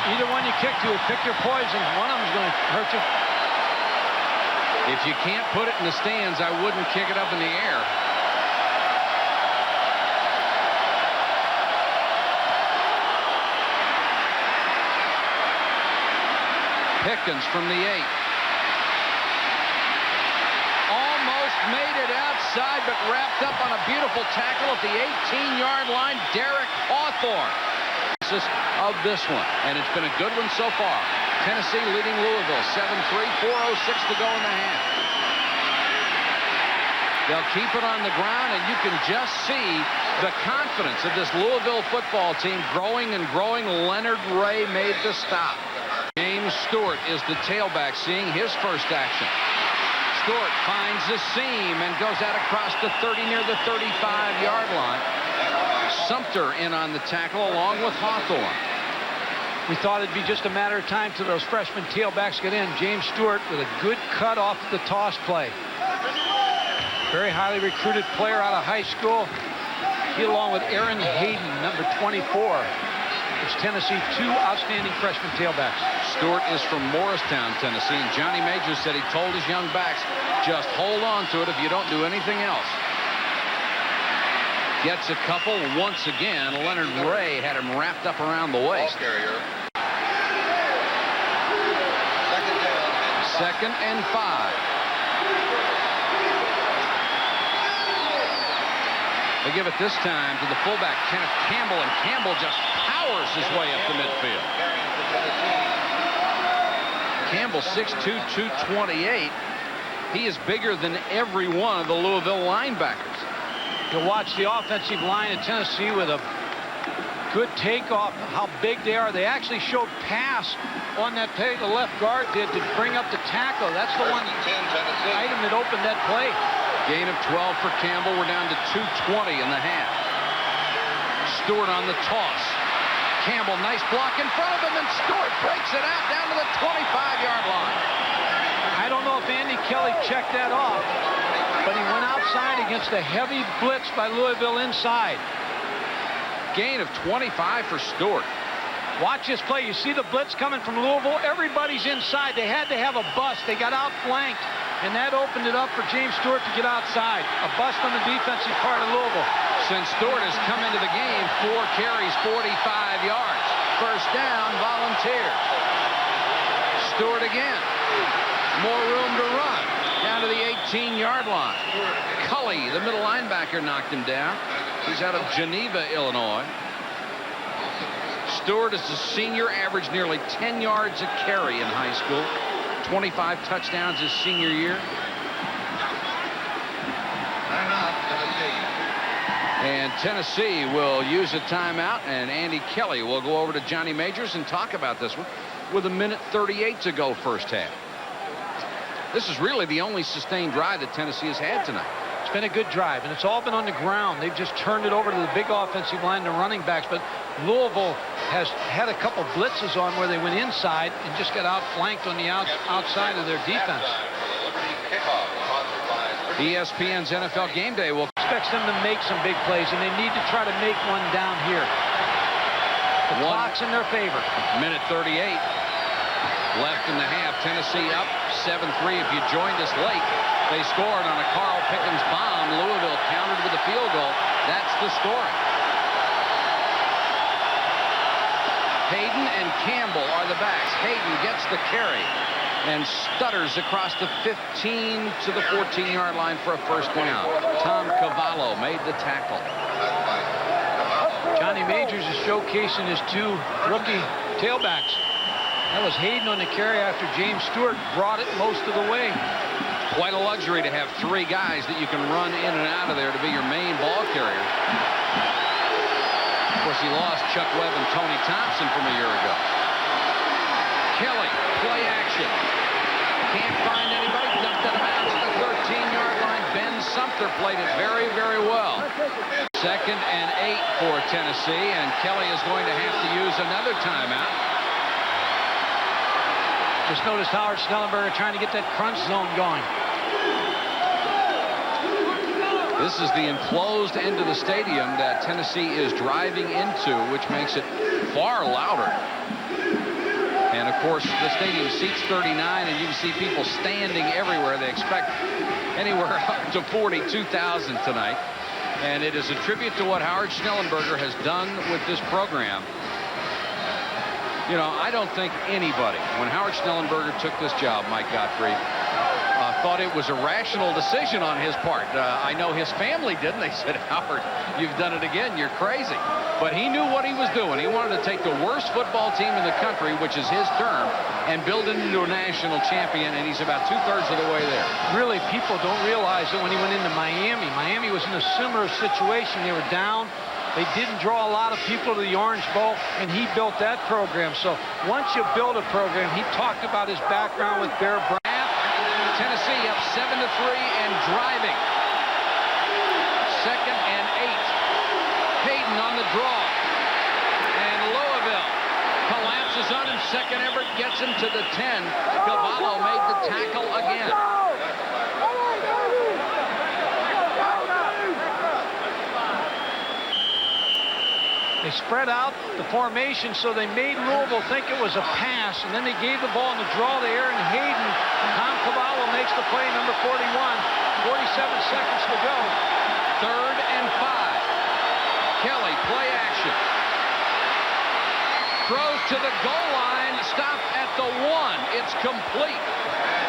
Either one you kick to, pick your poison. One of them is going to hurt you. If you can't put it in the stands, I wouldn't kick it up in the air. Pickens from the 8. Almost made it outside, but wrapped up on a beautiful tackle at the 18-yard line. Derek Hawthorne of this one, and it's been a good one so far. Tennessee leading Louisville 7-3, 4:06 to go in the half. They'll keep it on the ground, and you can just see the confidence of this Louisville football team growing and growing. Leonard Ray made the stop. James Stewart is the tailback, seeing his first action. Stewart finds the seam and goes out across the 30 near the 35-yard line. Sumter in on the tackle along with Hawthorne. We thought it'd be just a matter of time till those freshman tailbacks get in. James Stewart with a good cut off the toss play. Very highly recruited player out of high school. He, along with Aaron Hayden, number 24, is Tennessee's 2 outstanding freshman tailbacks. Stewart is from Morristown, Tennessee, and Johnny Majors said he told his young backs, just hold on to it if you don't do anything else. Gets a couple once again. Leonard Ray had him wrapped up around the waist. 2nd and 5. They give it this time to the fullback, Kenneth Campbell, and Campbell just powers his way up the midfield. Campbell, 6'2", 228. He is bigger than every one of the Louisville linebackers. You'll watch the offensive line of Tennessee with a good takeoff, how big they are. They actually showed pass on that play the left guard did to bring up the tackle. That's the one item that opened that play. Gain of 12 for Campbell. We're down to 2:20 in the half. Stewart on the toss. Campbell, nice block in front of him, and Stewart breaks it out down to the 25-yard line. I don't know if Andy Kelly checked that off, but he went outside against a heavy blitz by Louisville inside. Gain of 25 for Stewart. Watch this play. You see the blitz coming from Louisville. Everybody's inside. They had to have a bust. They got outflanked, and that opened it up for James Stewart to get outside. A bust on the defensive part of Louisville. Since Stewart has come into the game, 4 carries, 45 yards. First down, Volunteers. Stewart again. More room to run. Down to the 18-yard line. Cully, the middle linebacker, knocked him down. He's out of Geneva, Illinois. Stewart is a senior, averaged nearly 10 yards a carry in high school. 25 touchdowns his senior year. And Tennessee will use a timeout, and Andy Kelly will go over to Johnny Majors and talk about this one with 1:38 to go first half. This is really the only sustained drive that Tennessee has had tonight. It's been a good drive, and it's all been on the ground. They've just turned it over to the big offensive line, the running backs, but Louisville has had a couple blitzes on where they went inside and just got outflanked on the outside of their defense. ESPN's NFL Game Day will expect them to make some big plays, and they need to try to make one down here. The clock's in their favor. 1:38 left in the half. Tennessee up 7-3. If you joined us late, they scored on a Carl Pickens bomb. Louisville countered with a field goal. That's the story. Hayden and Campbell are the backs. Hayden gets the carry and stutters across the 15 to the 14-yard line for a first down. Tom Cavallo made the tackle. Johnny Majors is showcasing his 2 rookie tailbacks. That was Hayden on the carry after James Stewart brought it most of the way. Quite a luxury to have 3 guys that you can run in and out of there to be your main ball carrier. Of course, he lost Chuck Webb and Tony Thompson from a year ago. Kelly, play action. Can't find anybody. Dumped out of bounds at the 13-yard line. Ben Sumter played it very, very well. 2nd and 8 for Tennessee, and Kelly is going to have to use another timeout. Just noticed Howard Schnellenberger trying to get that crunch zone going. This is the enclosed end of the stadium that Tennessee is driving into, which makes it far louder. And, of course, the stadium seats 39, and you can see people standing everywhere. They expect anywhere up to 42,000 tonight. And it is a tribute to what Howard Schnellenberger has done with this program. You know, I don't think anybody, when Howard Schnellenberger took this job, Mike Gottfried, thought it was a rational decision on his part. I know his family didn't. They said, Howard, you've done it again. You're crazy. But he knew what he was doing. He wanted to take the worst football team in the country, which is his term, and build it into a national champion, and he's about 2/3 of the way there. Really, people don't realize that when he went into Miami was in a similar situation. They were down. They didn't draw a lot of people to the Orange Bowl, and he built that program. So once you build a program, he talked about his background with Bear Bryant. Tennessee up 7-3 and driving. 2nd and 8. Hayden on the draw. And Louisville collapses on him. Second effort gets him to the 10. Cavallo made the tackle again. They spread out the formation, so they made Louisville think it was a pass, and then they gave the ball in the draw to Aaron Hayden. Tom Cavallo makes the play, number 41. 47 seconds to go. 3rd and 5. Kelly, play action. Throws to the goal line, stopped at the 1. It's complete.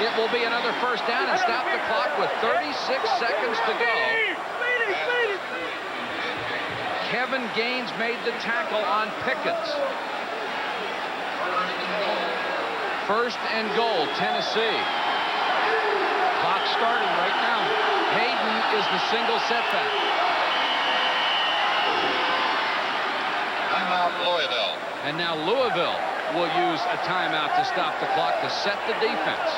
It will be another first down and stop the clock with 36 seconds to go. Kevin Gaines made the tackle on Pickens. First and goal, Tennessee. Clock starting right now. Hayden is the single setback. Timeout, Louisville. And now Louisville will use a timeout to stop the clock to set the defense.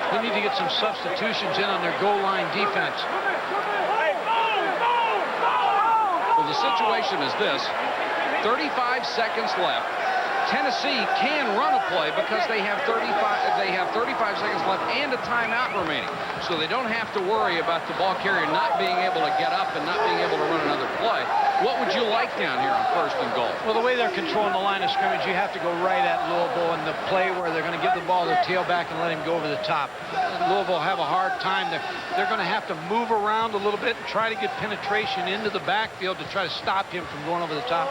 They need to get some substitutions in on their goal line defense. Well, the situation is this. 35 seconds left. Tennessee can run a play because they have 35 seconds left and a timeout remaining. So they don't have to worry about the ball carrier not being able to get up and not being able to run another play. What would you like down here on first and goal? Well, the way they're controlling the line of scrimmage, you have to go right at Louisville in the play where they're going to give the ball to the tailback and let him go over the top. Louisville have a hard time. They're going to have to move around a little bit and try to get penetration into the backfield to try to stop him from going over the top.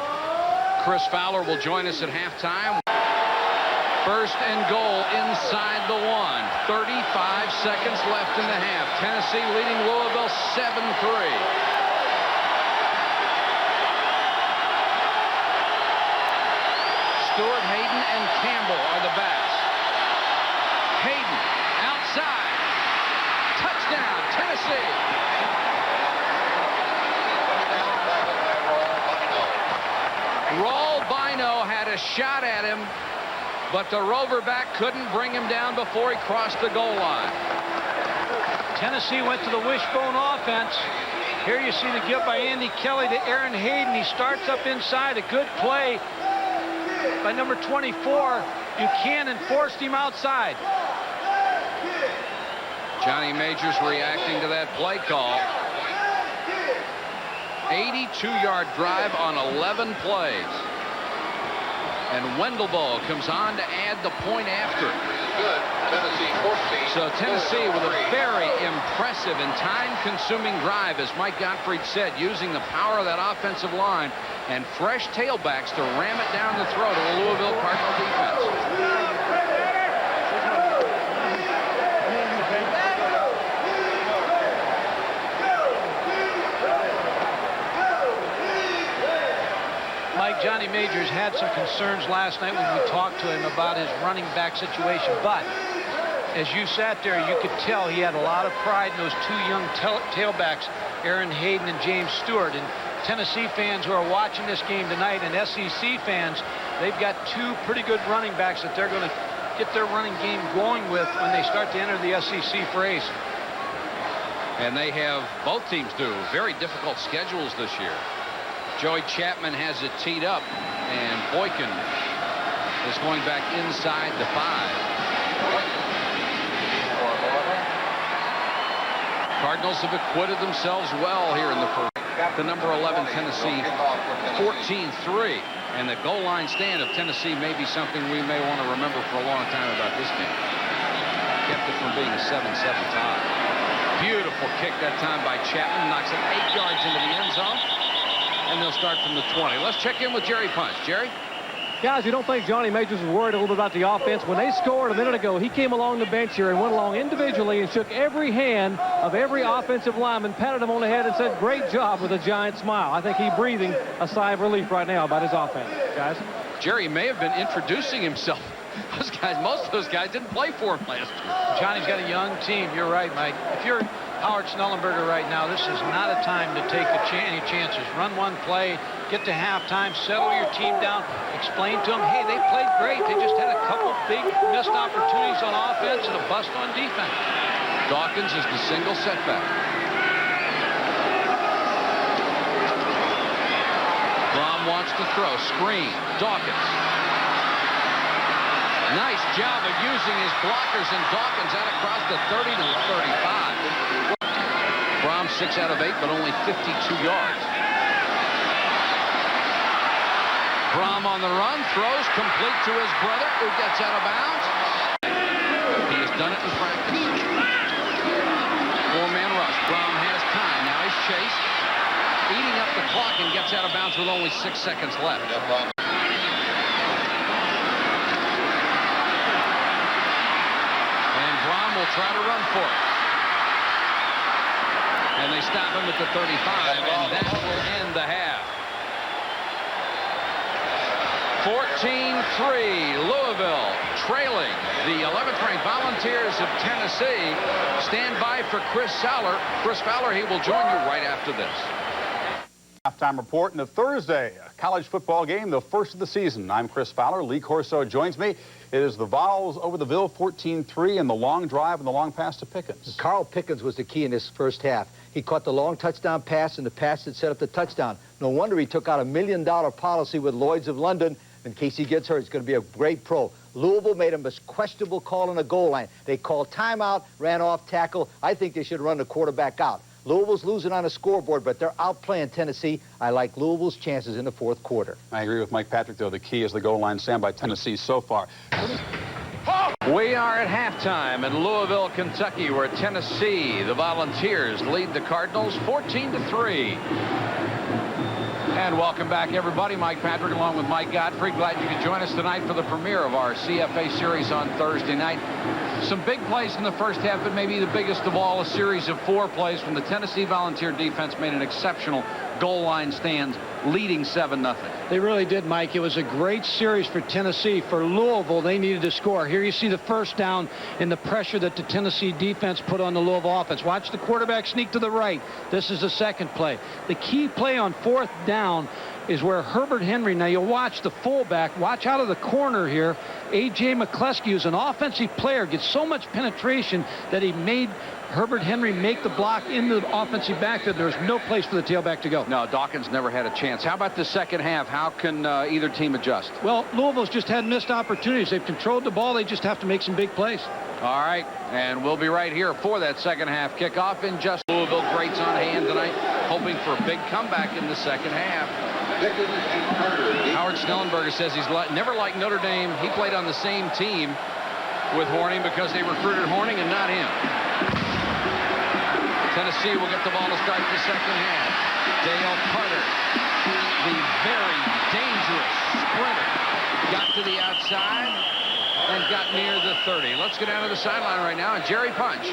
Chris Fowler will join us at halftime. First and goal inside the 1. 35 seconds left in the half. Tennessee leading Louisville 7-3. Stewart, Hayden, and Campbell are the backs. Hayden outside. Touchdown, Tennessee. Raul Bino had a shot at him, but the Rover back couldn't bring him down before he crossed the goal line. Tennessee went to the wishbone offense. Here you see the give by Andy Kelly to Aaron Hayden. He starts up inside. A good play by number 24. Buchanan forced him outside. Johnny Majors reacting to that play call. 82-yard drive on 11 plays. And Wendelbo comes on to add the point after. Good. Tennessee 14. So Tennessee with a very impressive and time-consuming drive, as Mike Gottfried said, using the power of that offensive line and fresh tailbacks to ram it down the throat of the Louisville Cardinal defense. Johnny Majors had some concerns last night when we talked to him about his running back situation, but as you sat there, you could tell he had a lot of pride in those two young tailbacks, Aaron Hayden and James Stewart. And Tennessee fans who are watching this game tonight, and SEC fans, they've got two pretty good running backs that they're going to get their running game going with when they start to enter the SEC phrase. And they have, both teams do, very difficult schedules this year. Joey Chapman has it teed up, and Boykin is going back inside the 5. Cardinals have acquitted themselves well here in the first. The number 11 Tennessee 14-3, and the goal line stand of Tennessee may be something we may want to remember for a long time about this game. Kept it from being a 7-7 tie. Beautiful kick that time by Chapman, knocks it 8 yards into the end zone. And they'll start from the 20. Let's check in with Jerry Punch. Jerry? Guys, you don't think Johnny Majors was worried a little bit about the offense? When they scored a minute ago, he came along the bench here and went along individually and shook every hand of every offensive lineman, patted him on the head and said, great job, with a giant smile. I think he's breathing a sigh of relief right now about his offense, guys. Jerry may have been introducing himself. Those guys, most of those guys didn't play for him last year. Johnny's got a young team. You're right, Mike. If you're Howard Schnellenberger right now, this is not a time to take any chances. Run one play, get to halftime, settle your team down, explain to them, hey, they played great. They just had a couple big missed opportunities on offense and a bust on defense. Dawkins is the single setback. Blom wants to throw. Screen. Dawkins. Nice job of using his blockers, and Dawkins out across the 30 to the 35. Brom 6 out of 8, but only 52 yards. Brom on the run, throws complete to his brother, who gets out of bounds. He has done it in practice. 4-man rush. Brom has time. Now he's chased, eating up the clock, and gets out of bounds with only 6 seconds left. Will try to run for it. And they stop him at the 35, and that will end the half. 14-3, Louisville trailing the 11th-ranked Volunteers of Tennessee. Stand by for Chris Fowler. Chris Fowler, he will join you right after this. Halftime report in a Thursday college football game, the first of the season. I'm Chris Fowler. Lee Corso joins me. It is the Vols over the Ville, 14-3, and the long drive and the long pass to Pickens. Carl Pickens was the key in this first half. He caught the long touchdown pass and the pass that set up the touchdown. No wonder he took out $1 million policy with Lloyd's of London. In case he gets hurt, he's going to be a great pro. Louisville made a questionable call on the goal line. They called timeout, ran off tackle. I think they should run the quarterback out. Louisville's losing on the scoreboard, but they're outplaying Tennessee. I like Louisville's chances in the fourth quarter. I agree with Mike Patrick, though. The key is the goal line stand by Tennessee so far. We are at halftime in Louisville, Kentucky, where Tennessee, the Volunteers, lead the Cardinals 14-3. And welcome back, everybody. Mike Patrick along with Mike Godfrey. Glad you could join us tonight for the premiere of our CFA series on Thursday night. Some big plays in the first half, but maybe the biggest of all, a series of 4 plays from the Tennessee Volunteer defense made an exceptional goal line stand, leading 7-0. They really did, Mike. It was a great series for Tennessee. For Louisville, they needed to score. Here you see the first down and the pressure that the Tennessee defense put on the Louisville offense. Watch the quarterback sneak to the right. This is the second play. The key play on 4th down is where Herbert Henry, now you'll watch the fullback, watch out of the corner here. A.J. McCleskey, who's an offensive player, gets so much penetration that he made Herbert Henry make the block in the offensive backfield. There's no place for the tailback to go. No, Dawkins never had a chance. How about the second half? How can either team adjust? Well, Louisville's just had missed opportunities. They've controlled the ball. They just have to make some big plays. All right, and we'll be right here for that second half kickoff in just Louisville. Greats on hand tonight, hoping for a big comeback in the second half. Howard Schnellenberger says he's never liked Notre Dame. He played on the same team with Horning because they recruited Horning and not him. Tennessee will get the ball to start the second half. Dale Carter, the very dangerous sprinter, got to the outside and got near the 30. Let's get down to the sideline right now, and Jerry Punch.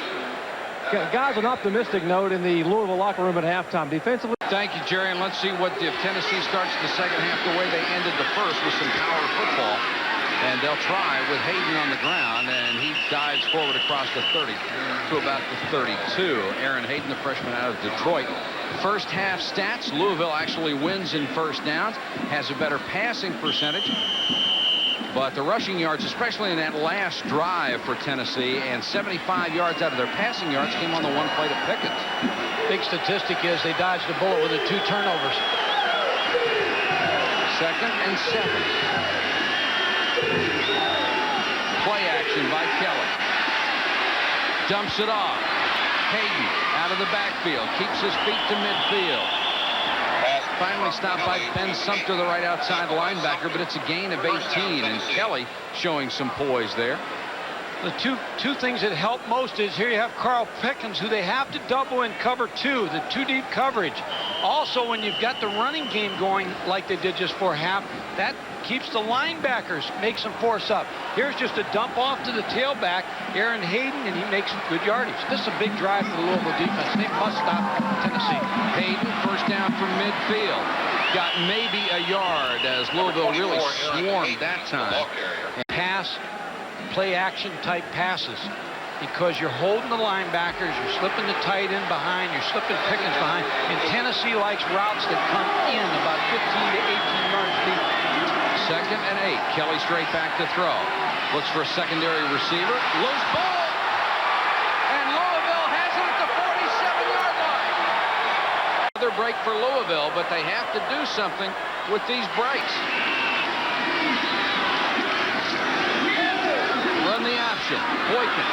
Guys, an optimistic note in the Louisville locker room at halftime. Defensively. Thank you, Jerry, and let's see what if Tennessee starts the second half the way they ended the first with some power football. And they'll try with Hayden on the ground, and he dives forward across the 30 to about the 32. Aaron Hayden, the freshman out of Detroit. First half stats, Louisville actually wins in first downs, has a better passing percentage. But the rushing yards, especially in that last drive for Tennessee, and 75 yards out of their passing yards came on the one play to Pickens. Big statistic is they dodged a bullet with the 2 turnovers. 2nd and 7. Play action by Kelly. Dumps it off. Hayden out of the backfield. Keeps his feet to midfield. Finally stopped by Ben Sumter, the right outside linebacker, but it's a gain of 18, and Kelly showing some poise there. The two things that help most is here you have Carl Pickens, who they have to double in cover 2, the 2-deep coverage. Also, when you've got the running game going like they did just for half, that keeps the linebackers, makes them force up. Here's just a dump off to the tailback, Aaron Hayden, and he makes good yardage. This is a big drive for the Louisville defense. They must stop Tennessee. Hayden, first down from midfield. Got maybe a yard as Louisville really swarmed that time. Pass, play action type passes, because you're holding the linebackers, you're slipping the tight end behind, you're slipping Pickens behind, and Tennessee likes routes that come in about 15 to 18 yards deep. 2nd and 8. Kelly straight back to throw. Looks for a secondary receiver. Loose ball. And Louisville has it at the 47-yard line. Another break for Louisville, but they have to do something with these breaks. Run the option. Boykin.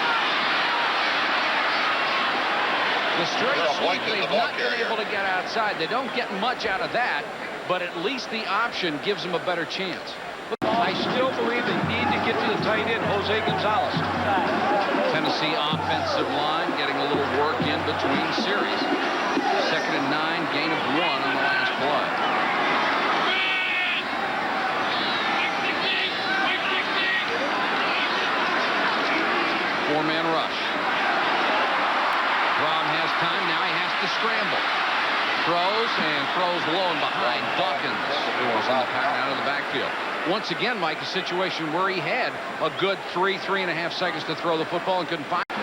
The straight sweep, they've not been able to get outside. They don't get much out of that, but at least the option gives them a better chance. I still believe they need to get to the tight end, Jose Gonzalez. Tennessee offensive line getting a little work in between series. 2nd and 9, gain of 1 on the last play. Four-man rush. Rom has time. Now he has to scramble. Throws and throws low and behind. Dawkins was in the pattern out of the backfield. Once again, Mike, a situation where he had a good 3.5 seconds to throw the football and couldn't find it.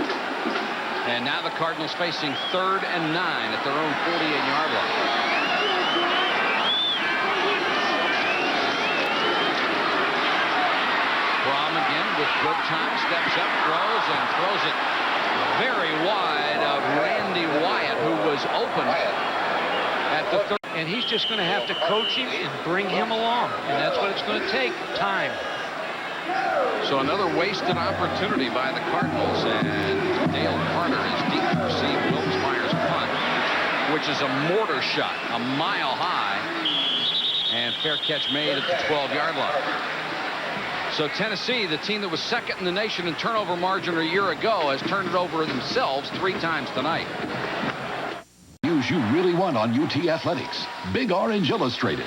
And now the Cardinals facing 3rd and 9 at their own 48-yard line. Brom again with good time, steps up, throws, and throws it very wide of Randy Wyatt, who was open at the 3rd. And he's just going to have to coach him and bring him along. And that's what it's going to take, time. So another wasted opportunity by the Cardinals, and Dale Carter is deep to receive Wilkes Myers' punt, which is a mortar shot, a mile high, and fair catch made at the 12-yard line. So Tennessee, the team that was 2nd in the nation in turnover margin a year ago, has turned it over themselves 3 times tonight. News you really want on UT Athletics. Big Orange Illustrated.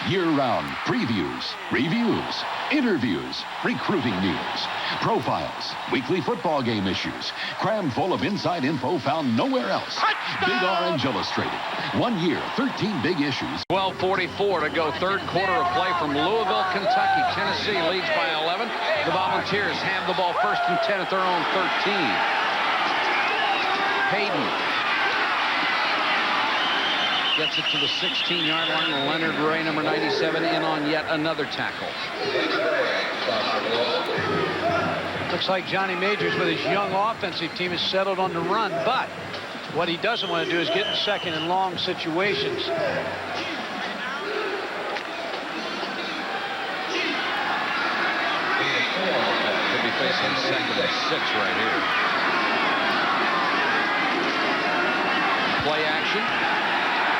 Year-round previews, reviews, interviews, recruiting news, profiles, weekly football game issues, crammed full of inside info found nowhere else. Big Orange Illustrated. 1 year, 13 big issues. 12:44 to go, 3rd quarter of play from Louisville, Kentucky. Tennessee leads by 11. The Volunteers have the ball 1st and 10 at their own 13. Hayden gets it to the 16-yard line. Leonard Ray, number 97, in on yet another tackle. Looks like Johnny Majors with his young offensive team is settled on the run, but what he doesn't want to do is get in 2nd and long situations. Could be facing 2nd and 6 right here. Play action.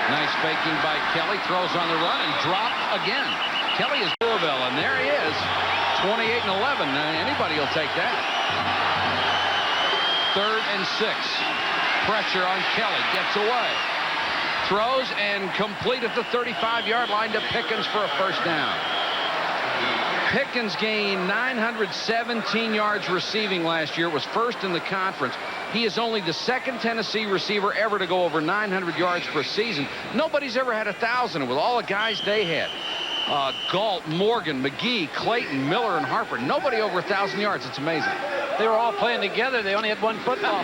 Nice faking by Kelly. Throws on the run and dropped again. Kelly is Louisville, and there he is. 28 and 11. Anybody will take that. 3rd and 6. Pressure on Kelly. Gets away. Throws and complete at the 35-yard line to Pickens for a 1st down. Pickens gained 917 yards receiving last year. It was 1st in the conference. He is only the 2nd Tennessee receiver ever to go over 900 yards per season. Nobody's ever had 1,000 with all the guys they had. Galt, Morgan, McGee, Clayton, Miller, and Harper. Nobody over 1,000 yards. It's amazing. They were all playing together. They only had one football.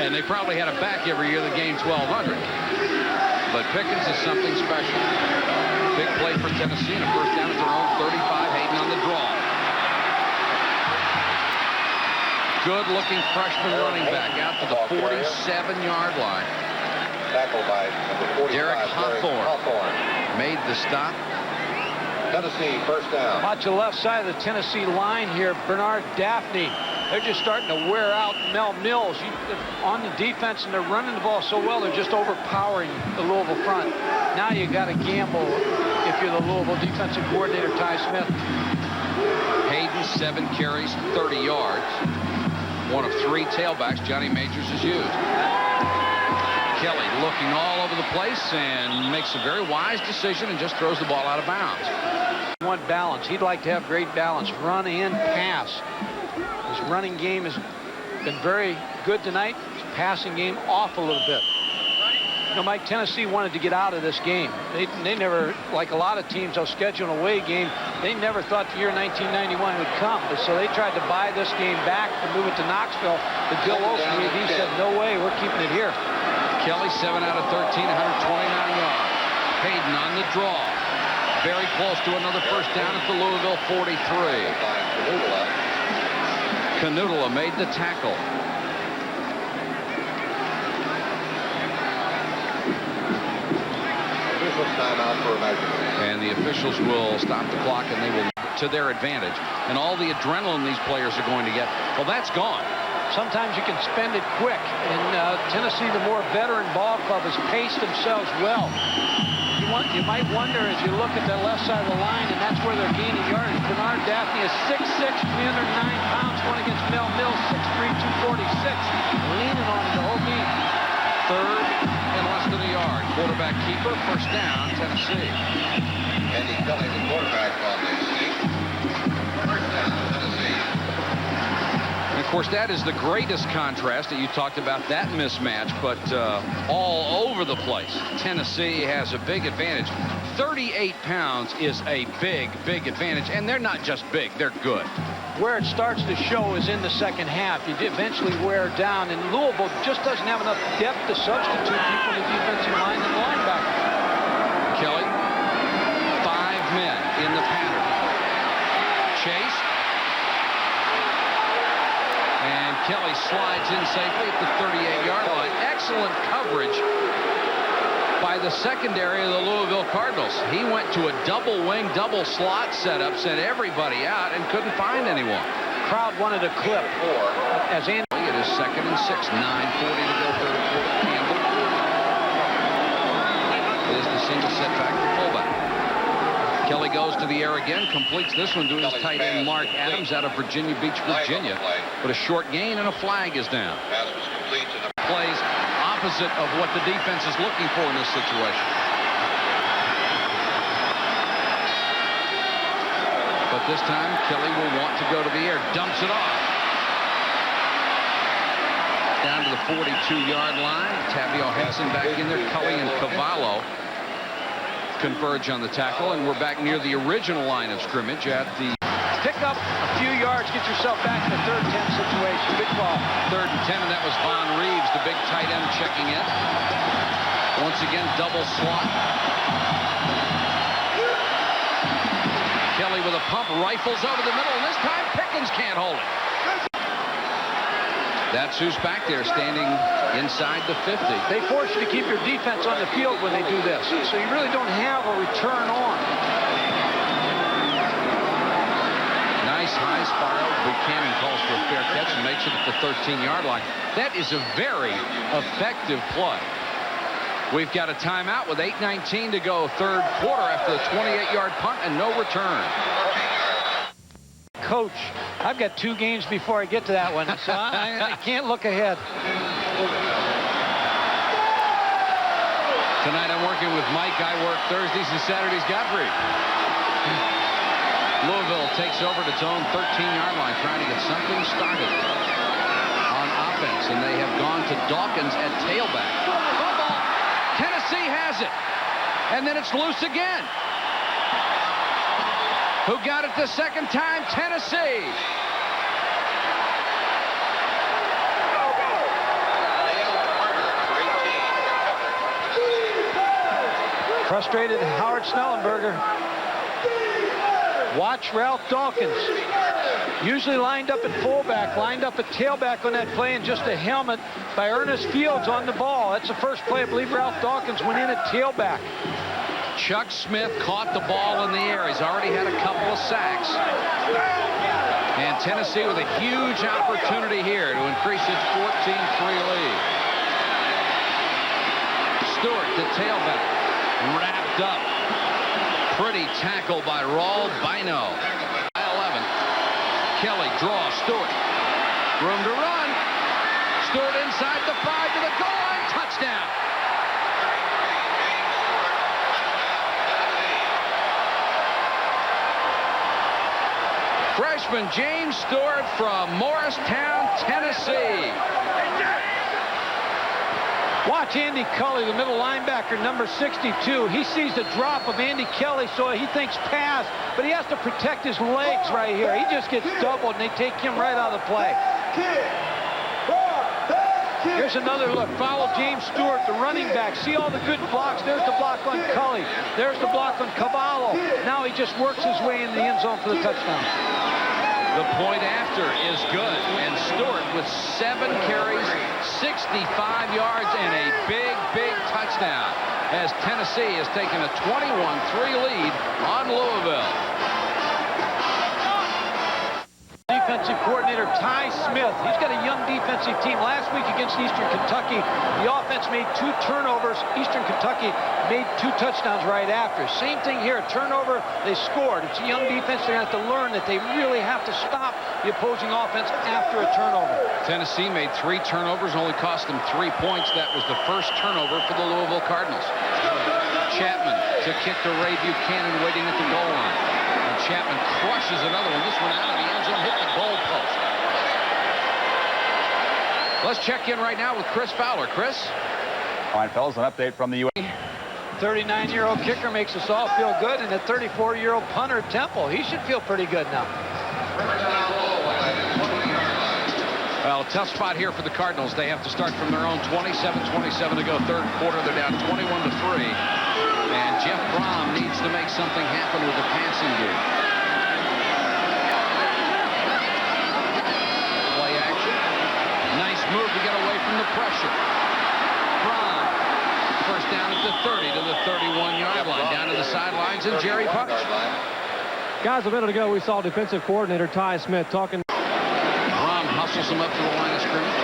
And they probably had a back every year that gained 1,200. But Pickens is something special. Big play for Tennessee and a 1st down at their own 35. Hayden on the draw. Good-looking freshman running back out to the 47-yard line. Tackled by number 45. Derek Hawthorne made the stop. Tennessee, 1st down. Watch the left side of the Tennessee line here. Bernard Daphne. They're just starting to wear out Mel Mills on the defense, and they're running the ball so well, they're just overpowering the Louisville front. Now you got to gamble if you're the Louisville defensive coordinator, Ty Smith. Hayden, 7 carries, 30 yards. One of 3 tailbacks Johnny Majors has used. Kelly looking all over the place and makes a very wise decision and just throws the ball out of bounds. Want balance. He'd like to have great balance, run and pass. His running game has been very good tonight. His passing game off a little bit. You know, Mike, Tennessee wanted to get out of this game. They never, like a lot of teams, they'll schedule an away game. They never thought the year 1991 would come. So they tried to buy this game back to move it to Knoxville. But Bill Olson, he said, no way, we're keeping it here. Kelly, 7 out of 13, 129 yards. Hayden on the draw. Very close to another 1st down at the Louisville 43. Canoodle made the tackle. And the officials will stop the clock, and they will to their advantage. And all the adrenaline these players are going to get, well, that's gone. Sometimes you can spend it quick. And Tennessee, the more veteran ball club, has paced themselves well. You might wonder as you look at the left side of the line, and that's where they're gaining yardage. Bernard Daphne is 6'6", 309 pounds, going against Mel Mills, 6'3", 246, leaning on it the whole game. 3rd and less than a yard. Quarterback keeper, 1st down, Tennessee. Andy Kelly, the quarterback on the 1st down, Tennessee. And Of course, that is the greatest contrast that you talked about, that mismatch, but all over the place. Tennessee has a big advantage. 38 pounds is a big, big advantage, and they're not just big, they're good. Where it starts to show is in the second half. You eventually wear down, and Louisville just doesn't have enough depth to substitute people in the defensive line and linebacker. Kelly, 5 men in the pattern. Chase. And Kelly slides in safely at the 38-yard line. Excellent coverage by the secondary of the Louisville Cardinals. He went to a double wing, double slot setup, sent everybody out, and couldn't find anyone. Crowd wanted a clip. As Andy. It is 2nd and 6, 9:40 to go third quarter. Campbell is the single setback for fullback. Kelly goes to the air again, completes this one to his tight end Mark Adams out of Virginia Beach, Virginia. But a short gain and a flag is down. Plays opposite of what the defense is looking for in this situation. But this time, Kelly will want to go to the air. Dumps it off. Down to the 42-yard line. Tavio Henson back in there. Cully and Cavallo converge on the tackle, and we're back near the original line of scrimmage at the... Pick up a few yards, get yourself back in a 3rd and 10 situation. Big ball. 3rd and 10, and that was Von Reeves, the big tight end, checking in. Once again, double slot. Kelly with a pump, rifles over the middle, and this time Pickens can't hold it. That's who's back there standing inside the 50. They force you to keep your defense on the field when they do this, so you really don't have a return on. Nice high spiral. Buchanan calls for a fair catch and makes it at the 13-yard line. That is a very effective play. We've got a timeout with 8:19 to go, third quarter, after the 28-yard punt and no return. Coach, I've got 2 games before I get to that one, so I can't look ahead. Tonight I'm working with Mike. I work Thursdays and Saturdays. Godfrey. Louisville takes over to its own 13-yard line, trying to get something started on offense, and they have gone to Dawkins at tailback. Tennessee has it, and then it's loose again. Who got it the second time? Tennessee. Frustrated Howard Snellenberger. Watch Ralph Dawkins. Usually lined up at fullback, lined up at tailback on that play, and just a helmet by Ernest Fields on the ball. That's the first play I believe Ralph Dawkins went in at tailback. Chuck Smith caught the ball in the air. He's already had a couple of sacks. And Tennessee with a huge opportunity here to increase its 14-3 lead. Stewart, the tailback, wrapped up. Pretty tackle by Raul Bino. 11. Kelly draws Stewart. Room to run. Stewart inside the 5 to the goal line. Touchdown. Freshman James Stewart from Morristown, Tennessee. Watch Andy Cully, the middle linebacker, number 62. He sees the drop of Andy Kelly, so he thinks pass, but he has to protect his legs right here. He just gets doubled, and they take him right out of the play. Here's another look. Follow James Stewart, the running back. See all the good blocks. There's the block on Cully. There's the block on Cavallo. Now he just works his way in the end zone for the touchdown. The point after is good, and Stewart with 7 carries, 65 yards, and a big, big touchdown as Tennessee has taken a 21-3 lead on Louisville. Defensive coordinator Ty Smith. He's got a young defensive team. Last week against Eastern Kentucky, the offense made 2 turnovers. Eastern Kentucky made 2 touchdowns right after. Same thing here. A turnover, they scored. It's a young defense. They're going to have to learn that they really have to stop the opposing offense after a turnover. Tennessee made 3 turnovers, only cost them 3 points. That was the first turnover for the Louisville Cardinals. Chapman to kick to Ray Buchanan waiting at the goal line. Chapman crushes another one. This one out of the end zone, hit the goal post. Let's check in right now with Chris Fowler. Chris? All right, fellas, an update from the U.S. 39-year-old kicker makes us all feel good, and a 34-year-old punter, Temple, he should feel pretty good now. Well, tough spot here for the Cardinals. They have to start from their own 27-27 to go third quarter. They're down 21-3. And Jeff Brom needs to make something happen with the passing game. Play action. Nice move to get away from the pressure. Brom. First down at the 30 to the 31-yard line. Down to the sidelines, and Jerry Punch. Guys, a minute ago, we saw defensive coordinator Ty Smith talking. Brom hustles him up to the line of scrimmage.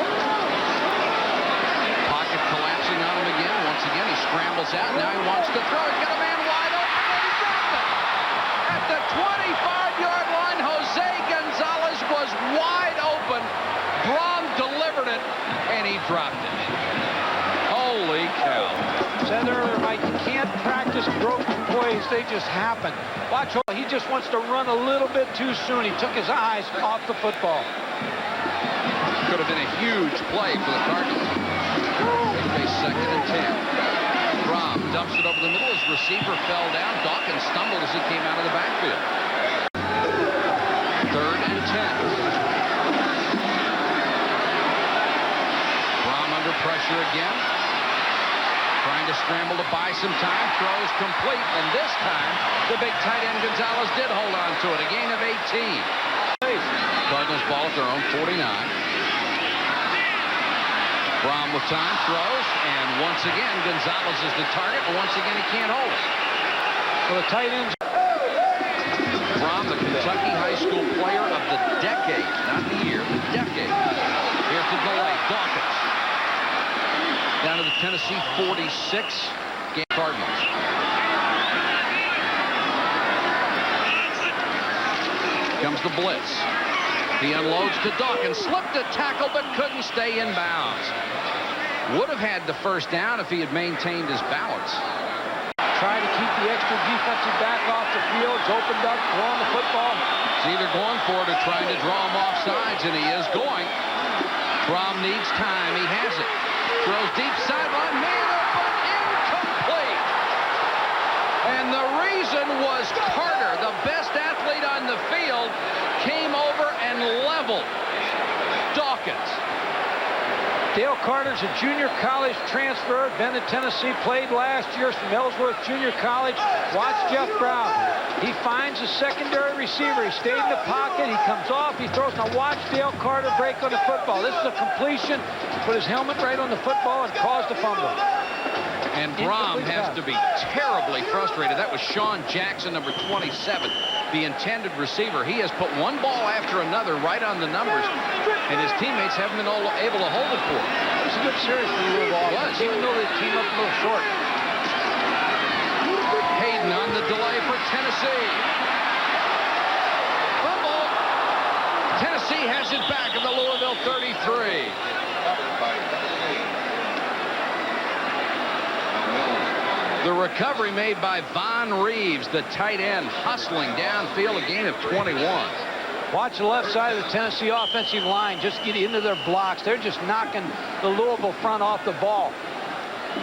Pocket collapsing on him again. Once again, he scrambles out. Now he wants to throw. He's got a man wide open, and he dropped it. At the 25-yard line, Jose Gonzalez was wide open. Brom delivered it, and he dropped it. Holy cow. Said earlier, Mike, you can't practice broken plays. They just happen. Watch, he just wants to run a little bit too soon. He took his eyes off the football. Could have been a huge play for the Cardinals. They face 2nd and 10. Brom dumps it over the middle. His receiver fell down. Dawkins stumbled as he came out of the backfield. 3rd and 10. Brom under pressure again. Trying to scramble to buy some time. Throws complete. And this time, the big tight end Gonzalez did hold on to it. A gain of 18. Cardinals ball at their own 49. Brom with time, throws, and once again, Gonzalez is the target, and once again, he can't hold it. So the tight ends. Brom, the Kentucky high school player of the decade, not the year, the decade. Here's the delay, Dawkins. Down to the Tennessee 46, Cardinals. Comes the blitz. He unloads to Dawkins, slipped a tackle but couldn't stay in bounds. Would have had the first down if he had maintained his balance. Trying to keep the extra defensive back off the field. It's opened up, throwing the football. It's either going for it or trying to draw him off sides, and he is going. Brom needs time. He has it. Throws deep sideline, man open, incomplete. And the reason was Carter, the best athlete on the field, came over and leveled Dawkins. Dale Carter's a junior college transfer, been to Tennessee, played last year from Ellsworth Junior College. Watch Jeff Brown. He finds a secondary receiver. He stayed in the pocket. He comes off. He throws. Now watch Dale Carter break on the football. This is a completion. Put his helmet right on the football and caused a fumble. And Brom has to be terribly frustrated. That was Sean Jackson, number 27, the intended receiver. He has put one ball after another right on the numbers, and his teammates haven't been able to hold it for him. It was a good series for the Louisville offense, even though they team up a little short. Hayden on the delay for Tennessee. Fumble. Tennessee has it back at the Louisville 33. The recovery made by Von Reeves, the tight end, hustling downfield, a gain of 21. Watch the left side of the Tennessee offensive line. Just get into their blocks. They're just knocking the Louisville front off the ball.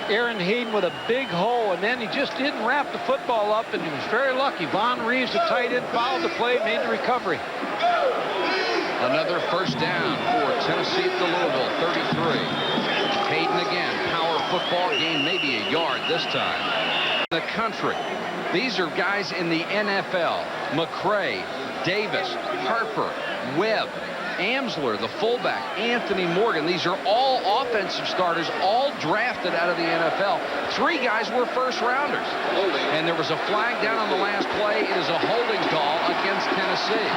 Aaron Hayden with a big hole, and then he just didn't wrap the football up, and he was very lucky. Von Reeves, the tight end, fouled the play, made the recovery. Another first down for Tennessee at the Louisville 33. Hayden again. Power football game, maybe a yard this time. The country. These are guys in the NFL. McCray, Davis, Harper, Webb, Amsler, the fullback, Anthony Morgan. These are all offensive starters, all drafted out of the NFL. 3 guys were first-rounders. And there was a flag down on the last play. It is a holding call against Tennessee.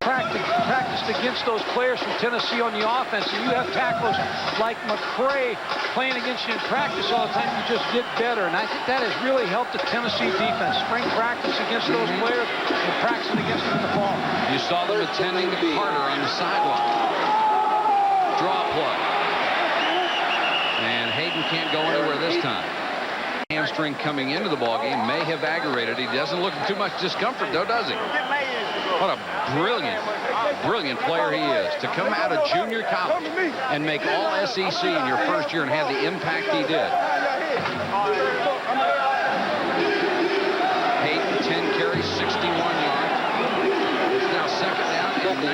Practiced against those players from Tennessee on the offense, and you have tacklers like McCray playing against you in practice all the time. You just get better, and I think that has really helped the Tennessee defense. Spring practice against those players and practicing against them in the fall. You saw them attending to Carter on the sideline. Draw play. And Hayden can't go anywhere this time. Hamstring coming into the ballgame may have aggravated. He doesn't look too much discomfort, though, does he? What a brilliant player he is. To come out of junior college and make all SEC in your first year and have the impact he did. Hayden, 10 carries, 61 yards. It's now second down and 19.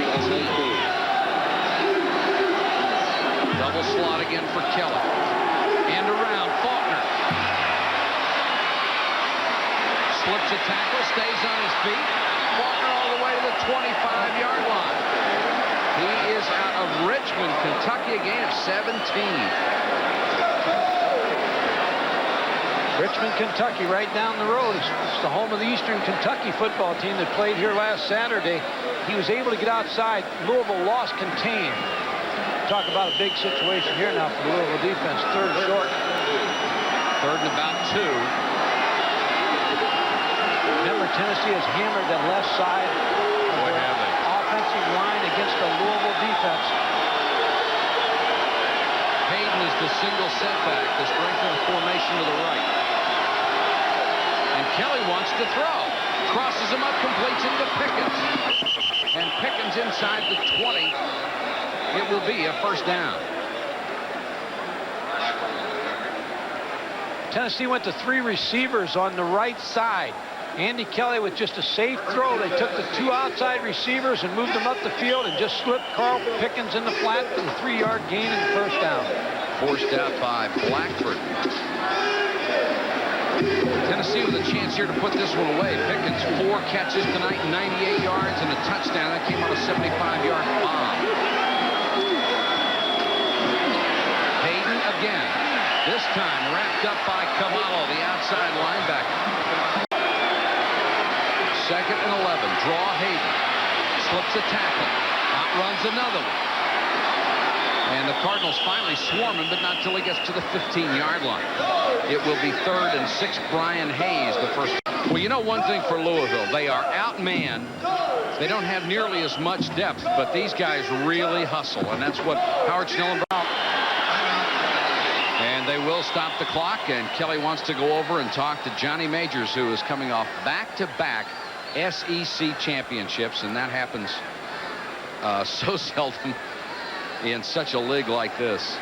Double slot again for Kelly. And around, Faulkner. Slips a tackle, stays on his feet. Faulkner all the way to the 25-yard line. He is out of Richmond, Kentucky, a gain of 17. Richmond, Kentucky, right down the road. It's the home of the Eastern Kentucky football team that played here last Saturday. He was able to get outside. Louisville lost contained. Talk about a big situation here now for the Louisville defense. Third short. Third and about 2. Remember, Tennessee has hammered that left side of their offensive line against the Louisville defense. Hayden is the single setback, the strength of the formation to the right. And Kelly wants to throw. Crosses him up, completes it to Pickens. And Pickens inside the 20. It will be a first down. Tennessee went to 3 receivers on the right side. Andy Kelly with just a safe throw. They took the 2 outside receivers and moved them up the field and just slipped Carl Pickens in the flat for the 3-yard gain and the first down. Forced out by Blackford. Tennessee with a chance here to put this one away. Pickens, 4 catches tonight, 98 yards and a touchdown. That came on a 75-yard bomb. Hayden again. This time wrapped up by Cavallo, the outside linebacker. Second and 11. Draw Hayden. Slips a tackle. Outruns another one. And the Cardinals finally swarm him, but not until he gets to the 15-yard line. It will be 3rd and 6. Brian Hayes, the first. Well, you know one thing for Louisville. They are outmanned. They don't have nearly as much depth, but these guys really hustle, and that's what Howard Schnellenberger. And they will stop the clock, and Kelly wants to go over and talk to Johnny Majors, who is coming off back-to-back SEC championships, and that happens so seldom in such a league like this.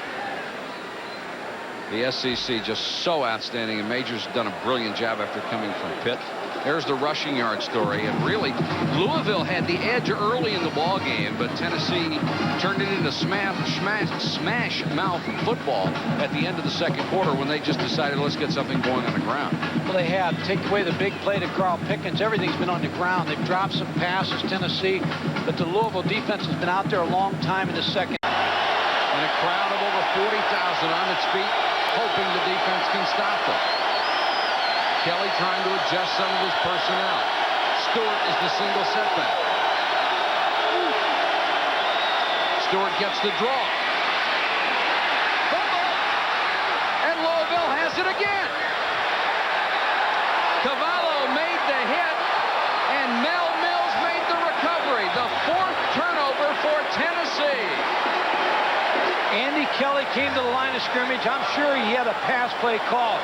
The SEC just so outstanding, and Majors has done a brilliant job after coming from Pitt. There's the rushing yard story, and really Louisville had the edge early in the ball game, but Tennessee turned it into smash mouth football at the end of the second quarter when they just decided, let's get something going on the ground. Well, they have. Take away the big play to Carl Pickens. Everything's been on the ground. They've dropped some passes, Tennessee, but the Louisville defense has been out there a long time in the second. And a crowd of over 40,000 on its feet, hoping the defense can stop them. Kelly trying to adjust some of his personnel. Stewart is the single setback. Stewart gets the draw. And Louisville has it again. Cavallo made the hit, and Mel Mills made the recovery. The 4th turnover for Tennessee. Andy Kelly came to the line of scrimmage. I'm sure he had a pass play call.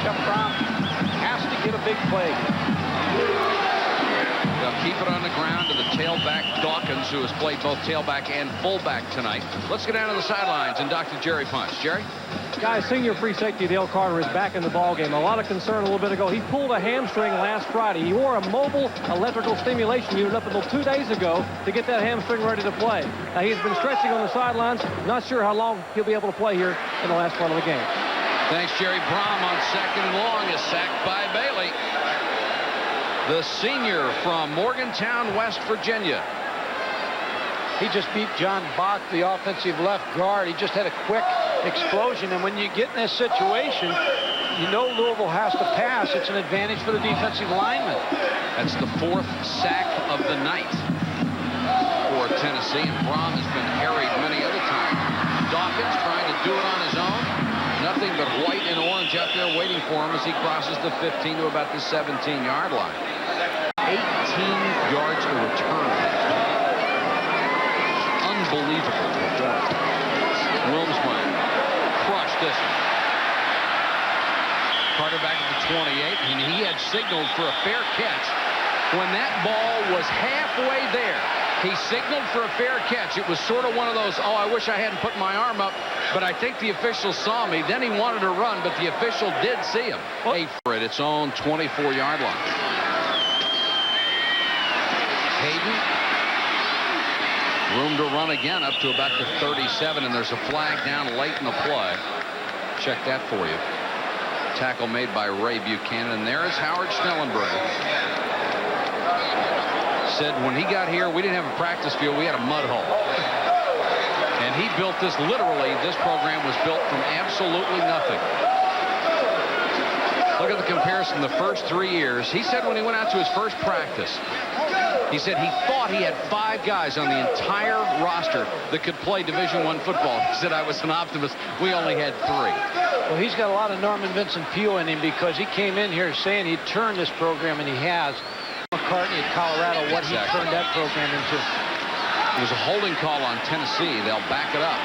Jeff Brom has to get a big play. They'll keep it on the ground to the tailback Dawkins, who has played both tailback and fullback tonight. Let's get down to the sidelines and Dr. Jerry Punch. Jerry? Guys, senior free safety Dale Carter is back in the ballgame. A lot of concern a little bit ago. He pulled a hamstring last Friday. He wore a mobile electrical stimulation unit up until 2 days ago to get that hamstring ready to play. Now, he's been stretching on the sidelines. Not sure how long he'll be able to play here in the last part of the game. Thanks, Jerry. Brom on 2nd and long is sacked by Bailey. The senior from Morgantown, West Virginia. He just beat John Bach, the offensive left guard. He just had a quick explosion, and when you get in this situation, you know Louisville has to pass. It's an advantage for the defensive lineman. That's the 4th sack of the night for Tennessee, and Brom has been harried many other times. Dawkins trying to do it on his own. Nothing but white and orange out there waiting for him as he crosses the 15 to about the 17-yard line. 18 yards of return. Unbelievable performance. Wilmsmeyer crushed this one. Carter back at the 28, and he had signaled for a fair catch. when that ball was halfway there, he signaled for a fair catch. It was sort of one of those, oh, I wish I hadn't put my arm up, but I think the official saw me. Then he wanted to run, but the official did see him. For its own 24-yard line. Hayden. Room to run again up to about the 37, and there's a flag down late in the play. Check that for you. Tackle made by Ray Buchanan, and there is Howard Schnellenberger. Said when he got here, we didn't have a practice field, we had a mud hole. And he built this, literally, this program was built from absolutely nothing. Look at the comparison the first 3 years. He said when he went out to his first practice, he said he thought he had 5 guys on the entire roster that could play Division I football. He said, I was an optimist. We only had 3. Well, he's got a lot of Norman Vincent Peale in him because he came in here saying he'd turn this program, and he has. McCartney at Colorado, what he turned that program into. It was a holding call on Tennessee. They'll back it up.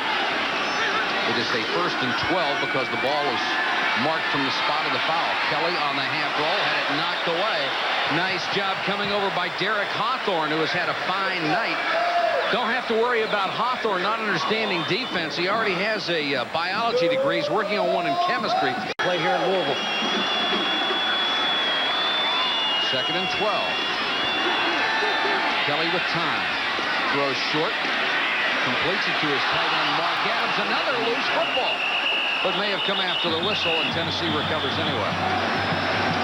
It is a 1st and 12 because the ball is marked from the spot of the foul. Kelly on the half roll had it knocked away. Nice job coming over by Derek Hawthorne, who has had a fine night. Don't have to worry about Hawthorne not understanding defense. He already has a biology degree. He's working on one in chemistry. Play here in Louisville. 2nd and 12. Kelly with time. Throws short. Completes it to his tight end, Mark Adams. Another loose football. But may have come after the whistle, and Tennessee recovers anyway.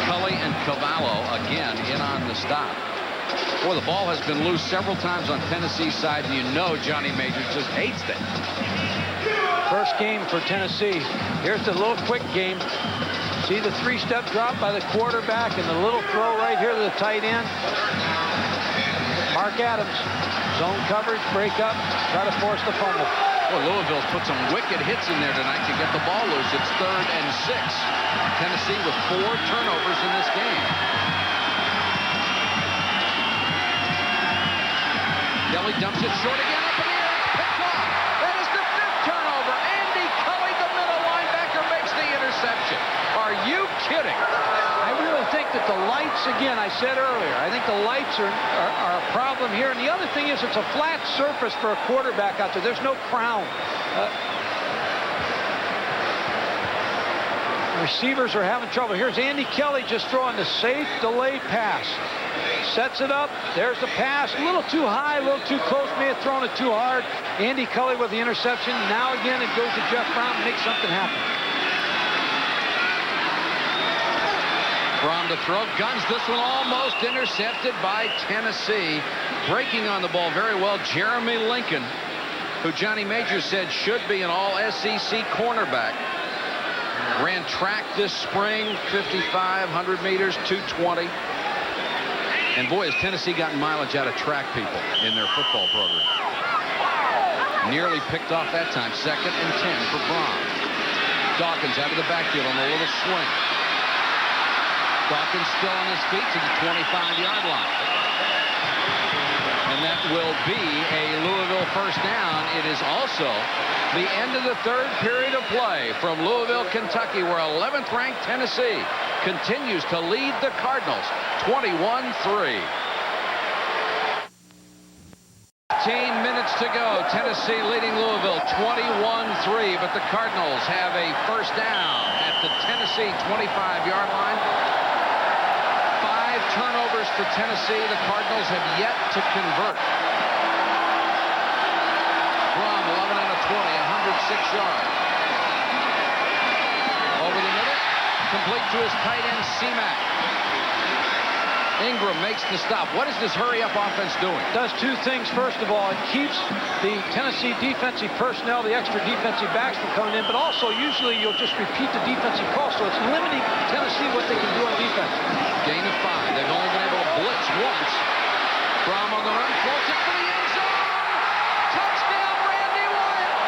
Cully and Cavallo again in on the stop. Boy, the ball has been loose several times on Tennessee's side, and you know Johnny Majors just hates that. First game for Tennessee. Here's the little quick game. See the 3-step drop by the quarterback and the little throw right here to the tight end. Mark Adams, zone coverage, break up, try to force the fumble. Well, Louisville's put some wicked hits in there tonight to get the ball loose. It's 3rd and 6. Tennessee with 4 turnovers in this game. Kelly dumps it short again, up in the air, it's picked off. That is the 5th turnover. Andy Cully, the middle linebacker, makes the interception. Are you kidding? I really think that the lights, again, I said earlier, I think the lights are a problem here. And the other thing is it's a flat surface for a quarterback out there. There's no crown. Receivers are having trouble. Here's Andy Kelly just throwing the safe delay pass. Sets it up. There's the pass. A little too high, a little too close. May have thrown it too hard. Andy Kelly with the interception. Now again it goes to Jeff Brown and makes something happen. Brown to throw. Guns this one almost intercepted by Tennessee. Breaking on the ball very well, Jeremy Lincoln, who Johnny Majors said should be an all-SEC cornerback. Ran track this spring, 55, 100 meters, 220. And boy, has Tennessee gotten mileage out of track people in their football program. Nearly picked off that time. 2nd and 10 for Braun. Dawkins out of the backfield on a little swing. Dawkins still on his feet to the 25-yard line. And that will be a Louisville first down. It is also the end of the 3rd period of play from Louisville, Kentucky, where 11th-ranked Tennessee continues to lead the Cardinals 21-3. 15 minutes to go. Tennessee leading Louisville 21-3, but the Cardinals have a first down at the Tennessee 25-yard line. 5 turnovers for Tennessee. The Cardinals have yet to convert. Brom 11 out of 20, 106 yards. Over the middle, complete to his tight end, C-Mac. Ingram makes the stop. What is this hurry-up offense doing? Does 2 things. First of all, it keeps the Tennessee defensive personnel, the extra defensive backs from coming in, but also usually you'll just repeat the defensive call, so it's limiting Tennessee what they can do on defense. Gain of 5. They've only been able to blitz once. Brom on the run, floats it for the end zone. Touchdown, Randy Wyatt.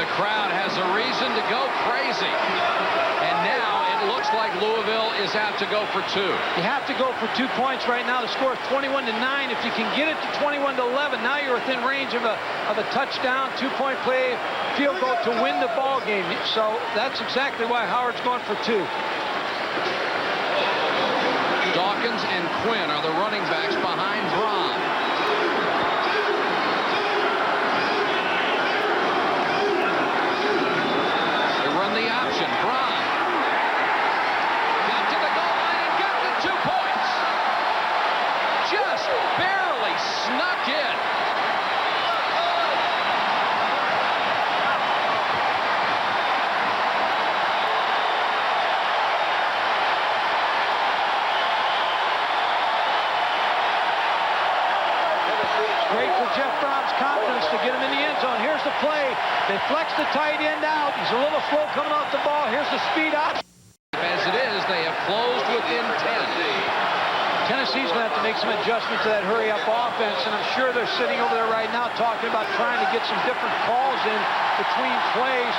the crowd has a reason to go crazy. And now it looks like Louisville is out to go for 2. You have to go for 2 points right now. The score is 21-9. If you can get it to 21-11, now you're within range of a touchdown, 2-point play, field goal to win the ball game. So that's exactly why Howard's going for 2. Dawkins and Quinn are the running backs behind Braun. They run the option. Braun got to the goal line and got the 2 points. Just barely snuck in. Great for Jeff Brom's confidence to get him in the end zone. Here's the play. They flex the tight end out. He's a little slow coming off the ball. Here's the speed option. As it is, they have closed within 10. Tennessee's going to have to make some adjustment to that hurry-up offense, and I'm sure they're sitting over there right now talking about trying to get some different calls in between plays.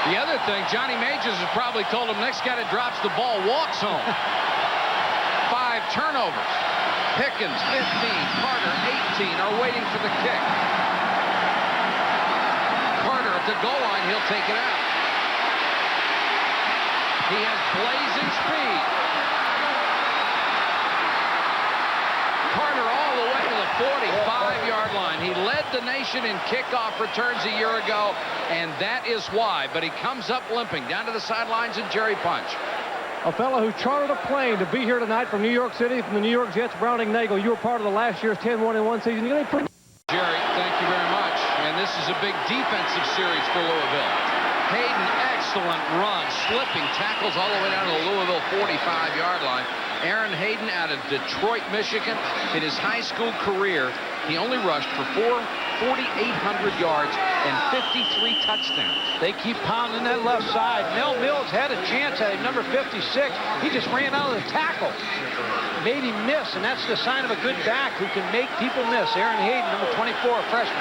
The other thing, Johnny Majors has probably told him next guy that drops the ball walks home. 5 turnovers. Pickens, 15, Carter, 18, are waiting for the kick. Carter at the goal line, he'll take it out. He has blazing speed. Carter all the way to the 45-yard line. He led the nation in kickoff returns a year ago, and that is why. But he comes up limping down to the sidelines in Jerry Punch. A fellow who chartered a plane to be here tonight from New York City, from the New York Jets, Browning Nagel. You were part of the last year's 10-1-1 season. You're going to be pretty... Jerry, thank you very much. And this is a big defensive series for Louisville. Hayden, excellent run, slipping tackles all the way down to the Louisville 45-yard line. Aaron Hayden out of Detroit, Michigan. In his high school career, he only rushed for 4,800 yards and 53 touchdowns. They keep pounding that left side. Mel Mills had a chance at number 56. He just ran out of the tackle. Made him miss, and that's the sign of a good back who can make people miss. Aaron Hayden, number 24, a freshman.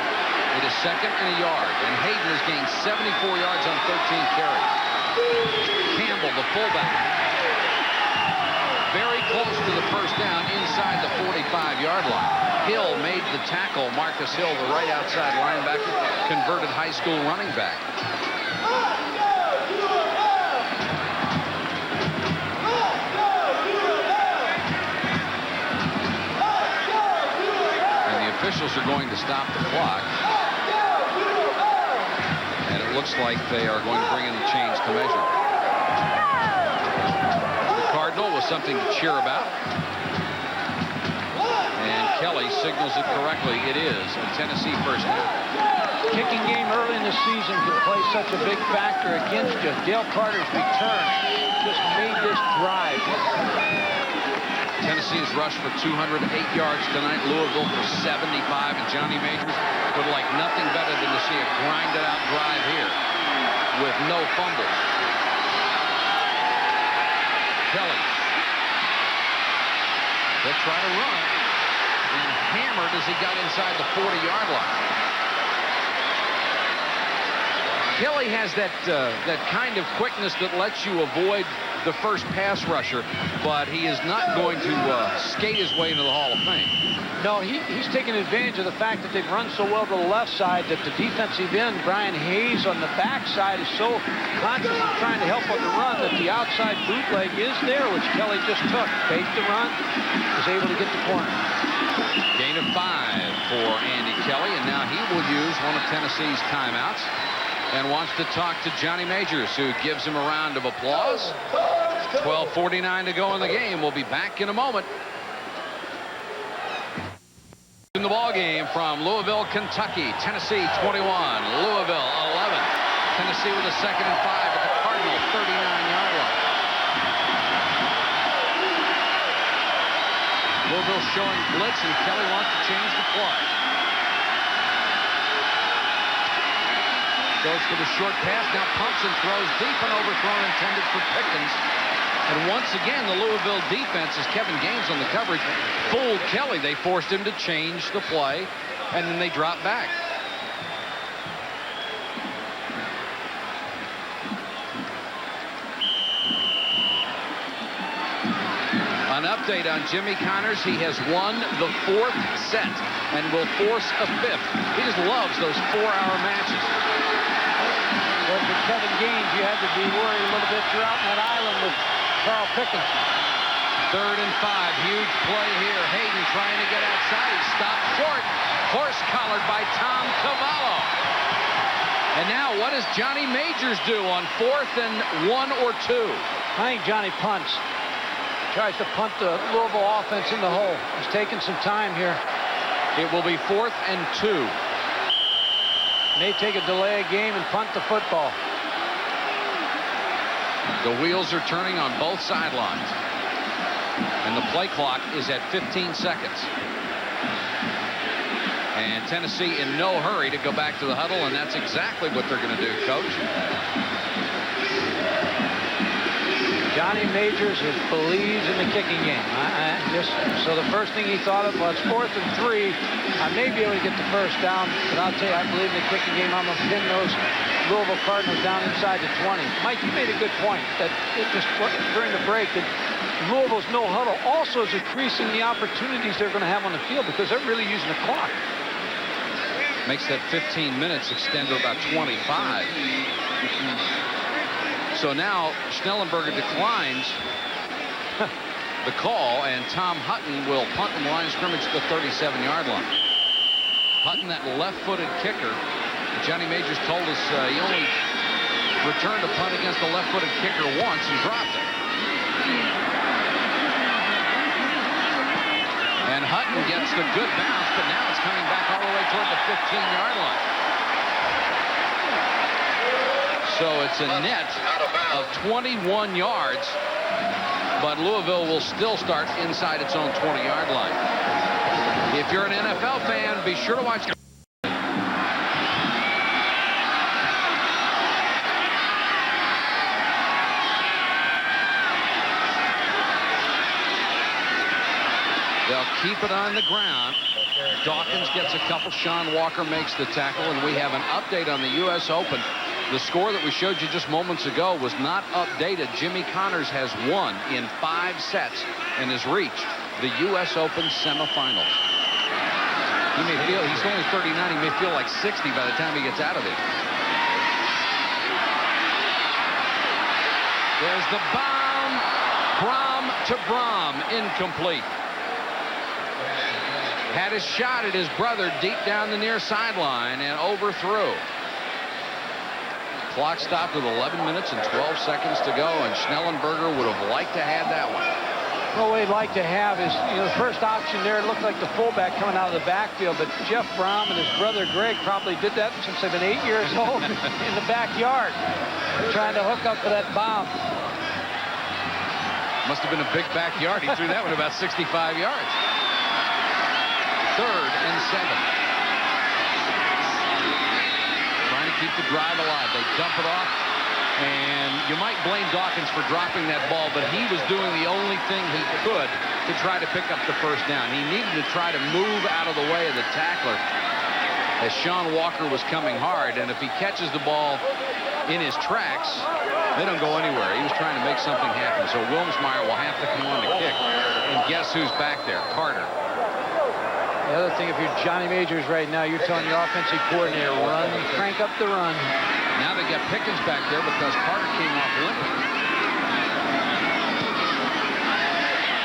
It is 2nd and a yard, and Hayden has gained 74 yards on 13 carries. Campbell, the fullback, very close to the first down inside the 45-yard line. Hill made the tackle. Marcus Hill, the right outside linebacker, converted high school running back. And the officials are going to stop the clock. And it looks like they are going to bring in the chains to measure. The Cardinal was something to cheer about. And Kelly signals it correctly. It is a Tennessee first down. Kicking game early in the season can play such a big factor against you. Dale Carter's return just made this drive. Tennessee has rushed for 208 yards tonight. Louisville for 75. And Johnny Majors would like nothing better than to see a grinded-out drive here with no fumbles. Kelly. They'll try to run. And hammered as he got inside the 40-yard line. Kelly has that kind of quickness that lets you avoid the first pass rusher, but he is not going to skate his way into the Hall of Fame. No, he's taking advantage of the fact that they've run so well to the left side that the defensive end, Brian Hayes, on the backside is so conscious of trying to help on the run that the outside bootleg is there, which Kelly just took. Faked the run, was able to get the corner. Gain of 5 for Andy Kelly, and now he will use one of Tennessee's timeouts and wants to talk to Johnny Majors, who gives him a round of applause. 12:49 to go in the game. We'll be back in a moment. In the ball game from Louisville, Kentucky. Tennessee 21, Louisville 11. Tennessee with a 2nd and 5 at the Cardinal 39-yard line. Louisville showing blitz, and Kelly wants to change the play. Goes for the short pass, now pumps and throws deep, and overthrown, intended for Pickens. And once again, the Louisville defense, as Kevin Gaines on the coverage, fooled Kelly. They forced him to change the play, and then they dropped back. update on Jimmy Connors. He has won the 4th set and will force a 5th. He just loves those 4-hour matches. Well, for Kevin Gaines, you had to be worried a little bit throughout that island with Carl Pickens. 3rd and 5. Huge play here. Hayden trying to get outside. He stopped short. Horse collared by Tom Cavallo. And now what does Johnny Majors do on 4th and 1 or 2? I think Johnny punts. Tries to punt the Louisville offense in the hole. He's taking some time here. It will be 4th and 2. May take a delay of game and punt the football. The wheels are turning on both sidelines. And the play clock is at 15 seconds. And Tennessee in no hurry to go back to the huddle, and that's exactly what they're going to do, Coach. Johnny Majors believes in the kicking game. So the first thing he thought of was 4th and 3. I may be able to get the first down, but I'll tell you, I believe in the kicking game. I'm going to pin those Louisville Cardinals down inside the 20. Mike, you made a good point that just during the break that Louisville's no huddle also is increasing the opportunities they're going to have on the field because they're really using the clock. Makes that 15 minutes extend to about 25. So now Schnellenberger declines the call, and Tom Hutton will punt from the line of scrimmage to the 37-yard line. Hutton, that left-footed kicker. Johnny Majors told us he only returned a punt against the left-footed kicker once and dropped it. And Hutton gets the good bounce, but now it's coming back all the way toward the 15-yard line. So it's a net of 21 yards, but Louisville will still start inside its own 20-yard line. If you're an NFL fan, be sure to watch. They'll keep it on the ground. Dawkins gets a couple. Sean Walker makes the tackle, and we have an update on the U.S. Open. The score that we showed you just moments ago was not updated. Jimmy Connors has won in 5 sets and has reached the U.S. Open semifinals. He may feel, he's only 39, he may feel like 60 by the time he gets out of it. There's the bomb. Brom to Brom, incomplete. Had a shot at his brother deep down the near sideline and overthrew. Clock stopped with 11 minutes and 12 seconds to go, and Schnellenberger would have liked to have that one. Well, what he'd like to have is, the first option there, it looked like the fullback coming out of the backfield, but Jeff Brom and his brother Greg probably did that since they've been 8 years old in the backyard, trying to hook up for that bomb. Must have been a big backyard. He threw that one about 65 yards. 3rd and 7. Keep the drive alive. They dump it off, and you might blame Dawkins for dropping that ball, but he was doing the only thing he could to try to pick up the first down. He needed to try to move out of the way of the tackler as Sean Walker was coming hard, and if he catches the ball in his tracks, they don't go anywhere. He was trying to make something happen, so Wilmsmeyer will have to come on to kick, and guess who's back there? Carter. The other thing, if you're Johnny Majors right now, you're telling your offensive coordinator, run, crank up the run. Now they get Pickens back there because Carter came off limping.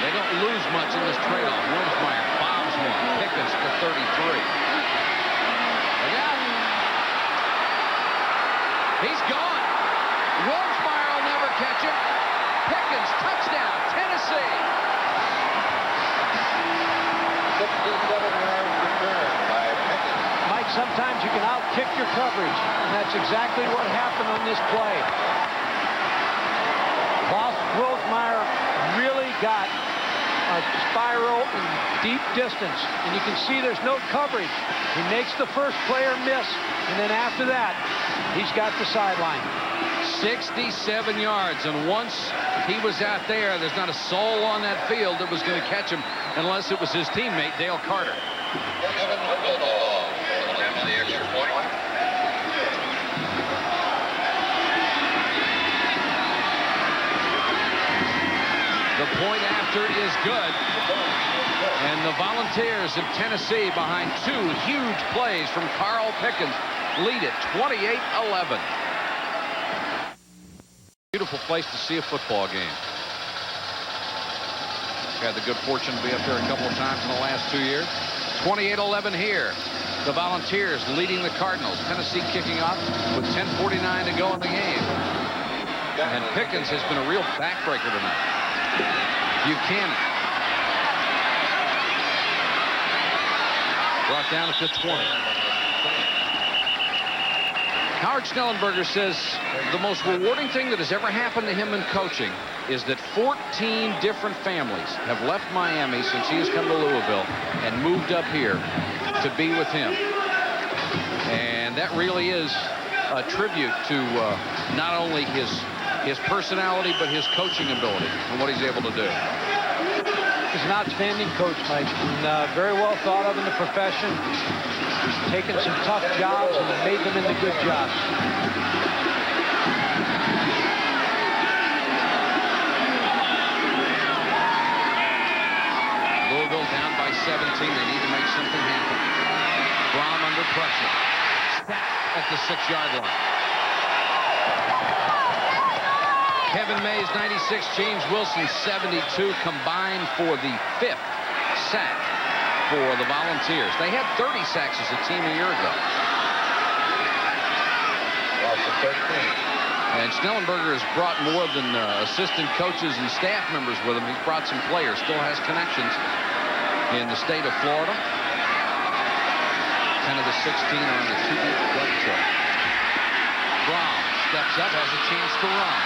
They don't lose much in this trade-off. Wilmsmeyer bombs one. Pickens to 33. Look out. He's gone. Wilmsmeyer will never catch him. Pickens, touchdown, Tennessee. 67 yards return by Pickens. Mike, sometimes you can out-kick your coverage, and that's exactly what happened on this play. Wilmsmeyer really got a spiral in deep distance, and you can see there's no coverage. He makes the first player miss, and then after that, he's got the sideline. 67 yards, and once he was out there, there's not a soul on that field that was going to catch him unless it was his teammate, Dale Carter. The extra point. The point after is is good. And the Volunteers of Tennessee, behind 2 huge plays from Carl Pickens, lead it 28-11. Beautiful place to see a football game. Had the good fortune to be up there a couple of times in the last 2 years. 28-11 here. The Volunteers leading the Cardinals. Tennessee kicking off with 10:49 to go in the game. And Pickens has been a real backbreaker tonight. Buchanan. Brought down at the 20. Howard Schnellenberger says the most rewarding thing that has ever happened to him in coaching is that 14 different families have left Miami since he has come to Louisville and moved up here to be with him. And that really is a tribute to not only his personality, but his coaching ability and what he's able to do. He's an outstanding coach, Mike, and very well thought of in the profession. He's taken some tough jobs and made them into good jobs. Louisville down by 17. They need to make something happen. Brom under pressure. Sacked at the 6-yard line. Kevin Mays 96, James Wilson 72, combined for the 5th sack for the Volunteers. They had 30 sacks as a team a year ago. And Schnellenberger has brought more than assistant coaches and staff members with him. He's brought some players, still has connections in the state of Florida. 10 of the 16 are on the 2-week drug trip. Brown steps up, has a chance to run.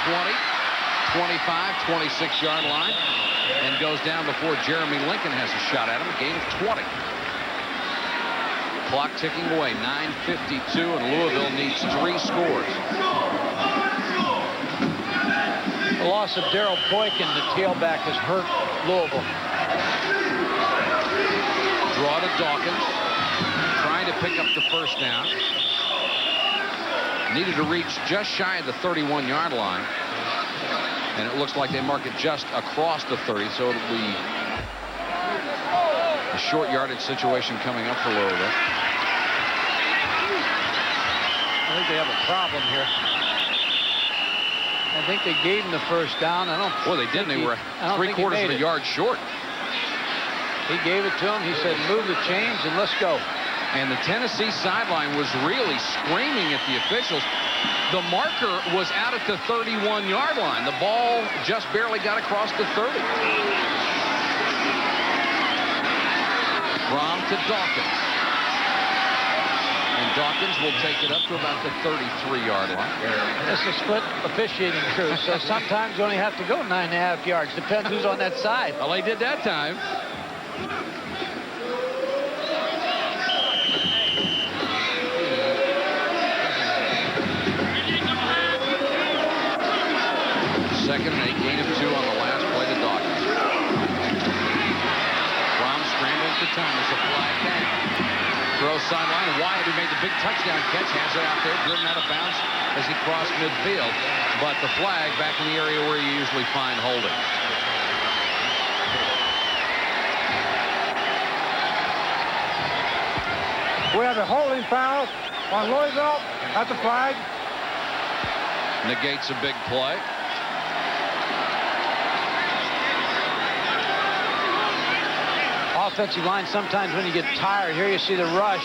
20, 25, 26-yard line, and goes down before Jeremy Lincoln has a shot at him. A gain of 20. Clock ticking away, 9:52, and Louisville needs 3 scores. The loss of Darrell Boykin, the tailback, has hurt Louisville. Draw to Dawkins, trying to pick up the first down. Needed to reach just shy of the 31-yard line. And it looks like they mark it just across the 30, so it'll be a short yardage situation coming up for Louisville. I think they have a problem here. I think they gave him the first down. Well, they didn't. They were 3/4 of a yard short. He gave it to him. He said, move the chains and let's go. And the Tennessee sideline was really screaming at the officials. The marker was out at the 31-yard line. The ball just barely got across the 30. Brom to Dawkins. And Dawkins will take it up to about the 33-yard line. This is split officiating crew, so sometimes you only have to go 9.5 yards. Depends who's on that side. Well, they did that time. Second and 8, gain of 2 on the last play to Dawkins. Brom scrambling for time. There's a flag down. Throw sideline. Wyatt, who made the big touchdown catch, has it out there, driven out of bounds as he crossed midfield. But the flag back in the area where you usually find holding. We have a holding foul on Louisville at the flag. Negates a big play. Offensive line, sometimes when you get tired, here you see the rush.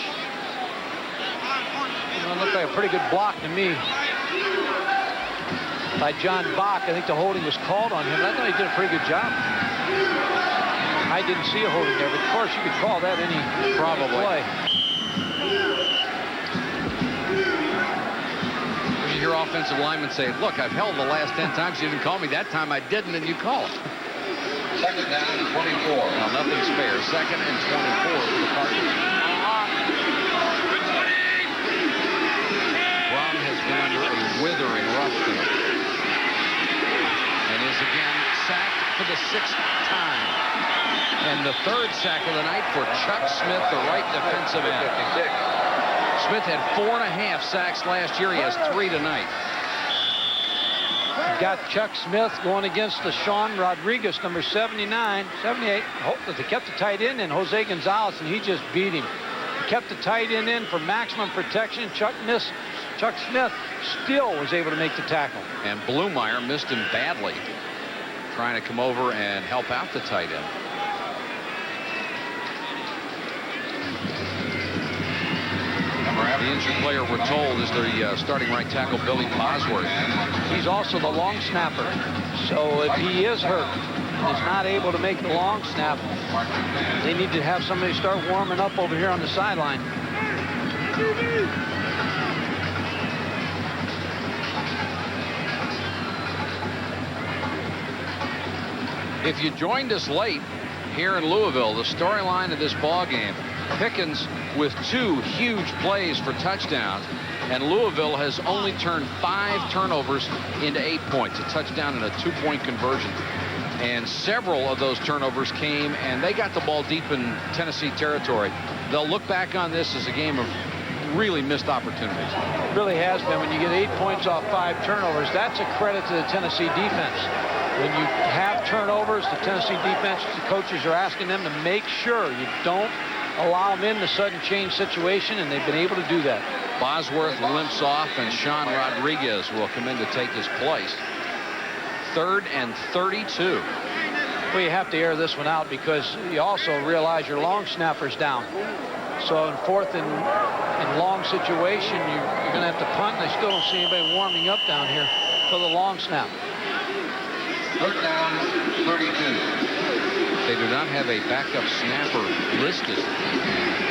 It looked like a pretty good block to me by John Bach. I think the holding was called on him, but I thought he did a pretty good job. I didn't see a holding there, but of course you could call that any play. When you hear offensive linemen say, look, I've held the last 10 times. You didn't call me. That time I didn't, and you call it. Second down, 24. Now, nothing's fair. Second and 24 for the Cardinals. Brom has been under a withering rush tonight. And is again sacked for the 6th time. And the 3rd sack of the night for Chuck Smith, the right defensive end. Smith had 4.5 sacks last year. He has 3 tonight. You've got Chuck Smith going against the Sean Rodriguez, number 79, 78. They kept the tight end in, Jose Gonzalez, and he just beat him. He kept the tight end in for maximum protection. Chuck Smith still was able to make the tackle. And Blumeyer missed him badly, trying to come over and help out the tight end. The injured player, we're told, is the starting right tackle, Billy Bosworth. He's also the long snapper. So if he is hurt and is not able to make the long snap, they need to have somebody start warming up over here on the sideline. If you joined us late here in Louisville, the storyline of this ball game, Pickens with 2 huge plays for touchdowns, and Louisville has only turned 5 turnovers into 8 points, a touchdown and a 2-point conversion. And several of those turnovers came, and they got the ball deep in Tennessee territory. They'll look back on this as a game of really missed opportunities. It really has been. When you get 8 points off 5 turnovers, that's a credit to the Tennessee defense. When you have turnovers, the Tennessee defense, the coaches are asking them to make sure you don't allow them in the sudden change situation, and they've been able to do that. Bosworth limps off, and Sean Rodriguez will come in to take his place. 3rd and 32. Well, you have to air this one out because you also realize your long snapper's down. So in 4th and long situation, you're going to have to punt, and I still don't see anybody warming up down here for the long snap. 3rd down, 32. They do not have a backup snapper listed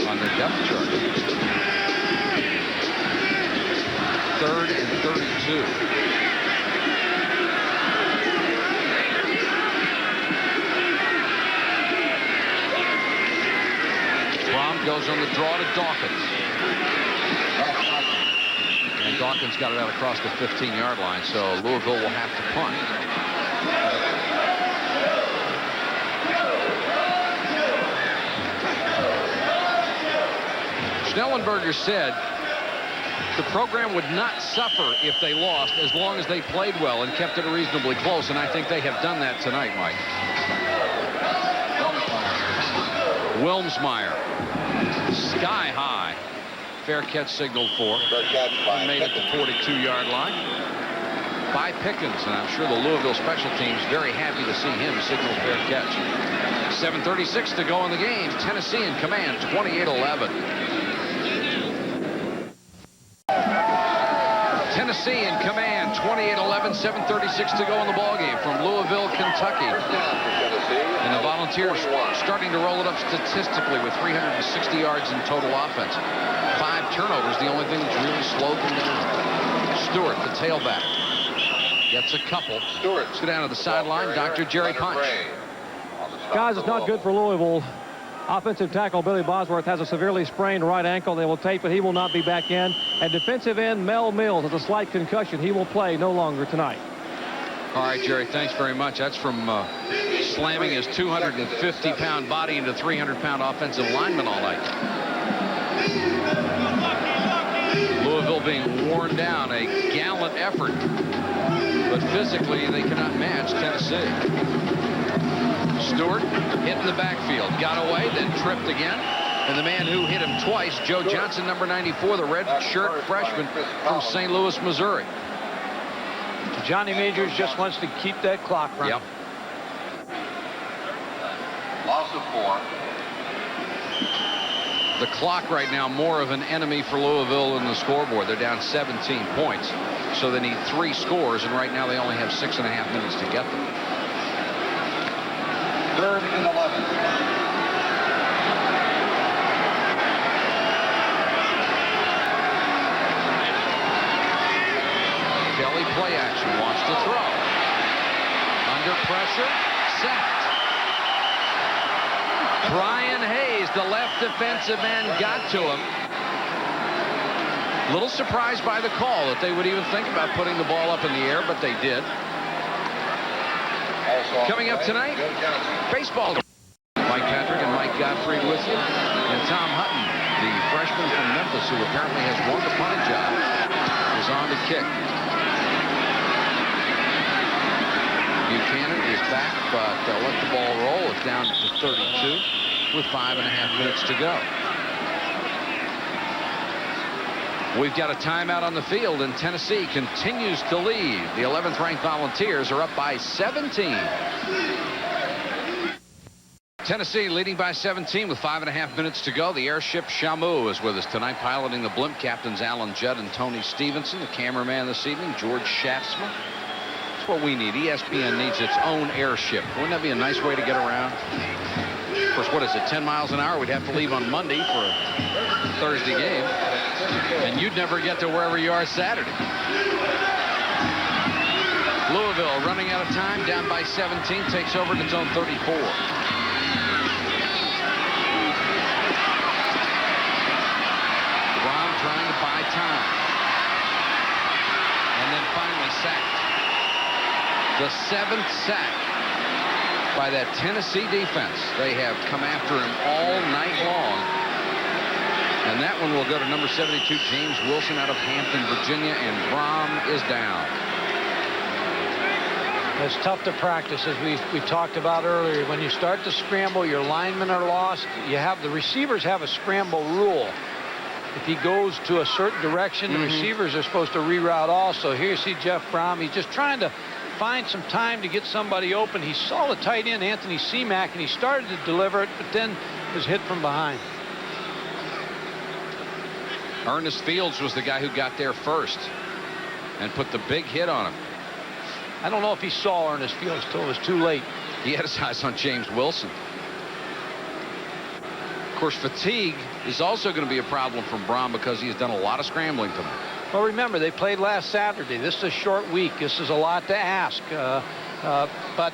on their depth chart. 3rd and 32. Brom goes on the draw to Dawkins. And Dawkins got it out across the 15-yard line, so Louisville will have to punt. Schnellenberger said the program would not suffer if they lost as long as they played well and kept it reasonably close, and I think they have done that tonight, Mike. Wilmsmeyer, sky high. Fair catch signaled for. Made it the 42-yard line by Pickens, and I'm sure the Louisville special teams very happy to see him signal fair catch. 7:36 to go in the game. Tennessee in command, 28-11. Tennessee in command, 28-11, 7:36 to go in the ballgame from Louisville, Kentucky. And the Volunteers starting to roll it up statistically with 360 yards in total offense. 5 turnovers, the only thing that's really slowed them down. Stewart, the tailback, gets a couple. Let's go down to the sideline, Dr. Jerry Punch. Guys, it's not good for Louisville. Offensive tackle Billy Bosworth has a severely sprained right ankle. They will tape it. He will not be back in. And defensive end Mel Mills has a slight concussion. He will play no longer tonight. All right, Jerry, thanks very much. That's from slamming his 250-pound body into 300-pound offensive lineman all night. Louisville being worn down, a gallant effort. But physically, they cannot match Tennessee. Stewart hit in the backfield, got away, then tripped again. And the man who hit him twice, Joe Johnson, number 94, the red shirt freshman from St. Louis, Missouri. Johnny Majors just wants to keep that clock running. Yep. Loss of 4. The clock right now more of an enemy for Louisville than the scoreboard. They're down 17 points, so they need 3 scores, and right now they only have 6.5 minutes to get them. 3rd and 11. Kelly play action, wants to throw. Under pressure, sacked. Brian Hayes, the left defensive end, got to him. Little surprised by the call that they would even think about putting the ball up in the air, but they did. Coming up tonight, baseball. Mike Patrick and Mike Gottfried with you. And Tom Hutton, the freshman from Memphis, who apparently has won the punting job, is on to kick. back, but let the ball roll. It's down to 32 with 5.5 minutes to go. We've got a timeout on the field, and Tennessee continues to lead. The 11th ranked Volunteers are up by 17. Tennessee leading by 17 with 5.5 minutes to go. The airship Shamu is with us tonight, piloting the blimp. Captains Alan Judd and Tony Stevenson. The cameraman this evening, George Schatzman. That's what we need. ESPN needs its own airship. Wouldn't that be a nice way to get around? Of course, what is it, 10 miles an hour? We'd have to leave on Monday for a Thursday game. And you'd never get to wherever you are Saturday. Louisville running out of time, down by 17, takes over at its own 34. Brown trying to buy time. And then finally sacked. The 7th sack by that Tennessee defense. They have come after him all night long. And that one will go to number 72, James Wilson, out of Hampton, Virginia, and Brom is down. It's tough to practice, as we talked about earlier. When you start to scramble, your linemen are lost. The receivers have a scramble rule. If he goes to a certain direction, the receivers are supposed to reroute also. Here you see Jeff Brom. He's just trying to find some time to get somebody open. He saw the tight end, Anthony Seamack, and he started to deliver it, but then was hit from behind. Ernest Fields was the guy who got there first and put the big hit on him. I don't know if he saw Ernest Fields till it was too late. He had his eyes on James Wilson. Of course, fatigue is also going to be a problem from Brom because he's done a lot of scrambling tonight. Well, remember, they played last Saturday. This is a short week. This is a lot to ask. But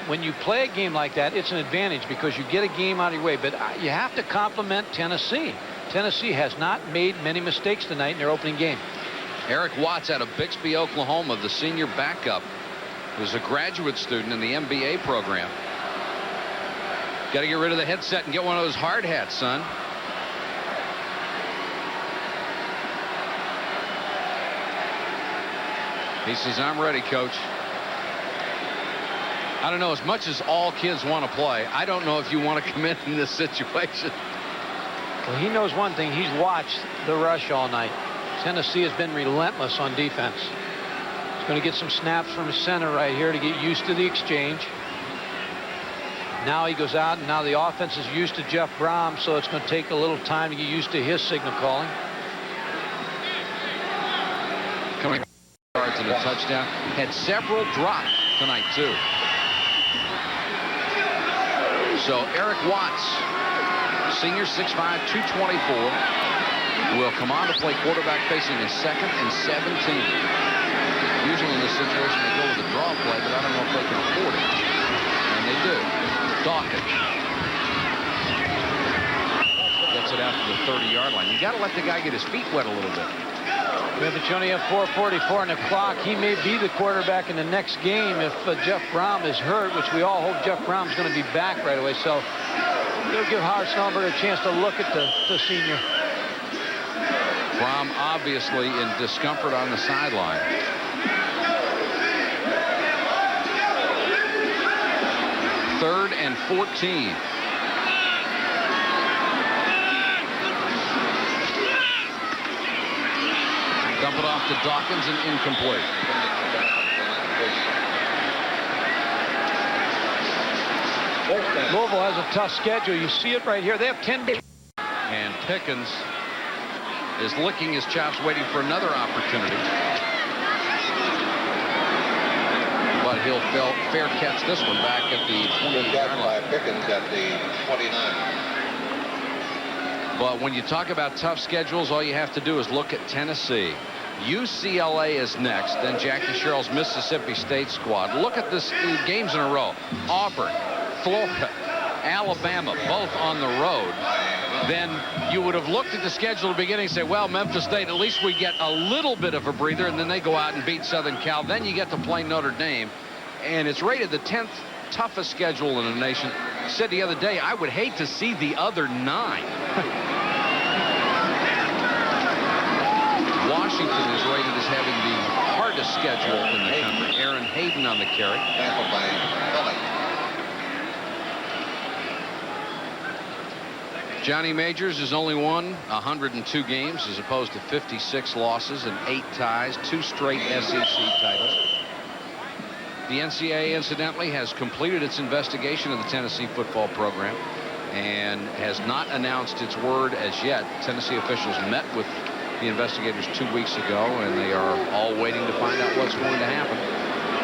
when you play a game like that, it's an advantage because you get a game out of your way. But you have to compliment Tennessee. Tennessee has not made many mistakes tonight in their opening game. Eric Watts out of Bixby, Oklahoma, the senior backup, who's a graduate student in the MBA program. Got to get rid of the headset and get one of those hard hats, son. He says, I'm ready, coach. I don't know, as much as all kids want to play, I don't know if you want to commit in this situation. Well, he knows one thing. He's watched the rush all night. Tennessee has been relentless on defense. He's going to get some snaps from his center right here to get used to the exchange. Now he goes out, and now the offense is used to Jeff Brom, so it's going to take a little time to get used to his signal calling. Coming yards and a touchdown. Had several drops tonight, too. So Eric Watts, senior, 6'5", 224, will come on to play quarterback facing his 2nd and 17. Usually in this situation they go with a draw play, but I don't know if they can afford it. And they do. Dawkins gets it out to the 30-yard line. You got to let the guy get his feet wet a little bit. Yeah, but you only have 4:44 on the clock. He may be the quarterback in the next game if Jeff Brom is hurt, which we all hope Jeff Brom's going to be back right away. So they'll give Howard Snellenberger a chance to look at the senior. Brom obviously in discomfort on the sideline. Third and 14. Dump it off to Dawkins and incomplete. Louisville has a tough schedule. You see it right here. They have 10 days. And Pickens is licking his chops, waiting for another opportunity. But he'll fair catch this one back at the 20-yard line. Pickens at the 29. But when you talk about tough schedules, all you have to do is look at Tennessee. UCLA is next, then Jackie Sherrill's Mississippi State squad. Look at this games in a row. Auburn, Florida, Alabama, both on the road. Then you would have looked at the schedule at the beginning and say, well, Memphis State, at least we get a little bit of a breather, and then they go out and beat Southern Cal. Then you get to play Notre Dame, and it's rated the 10th toughest schedule in the nation. I said the other day, I would hate to see the other 9. Washington is rated as having the hardest schedule in the country. Aaron Hayden on the carry. Tackled by Philly. Johnny Majors has only won 102 games as opposed to 56 losses and 8 ties, 2 straight SEC titles. The NCAA, incidentally, has completed its investigation of the Tennessee football program and has not announced its word as yet. Tennessee officials met with the investigators 2 weeks ago, and they are all waiting to find out what's going to happen.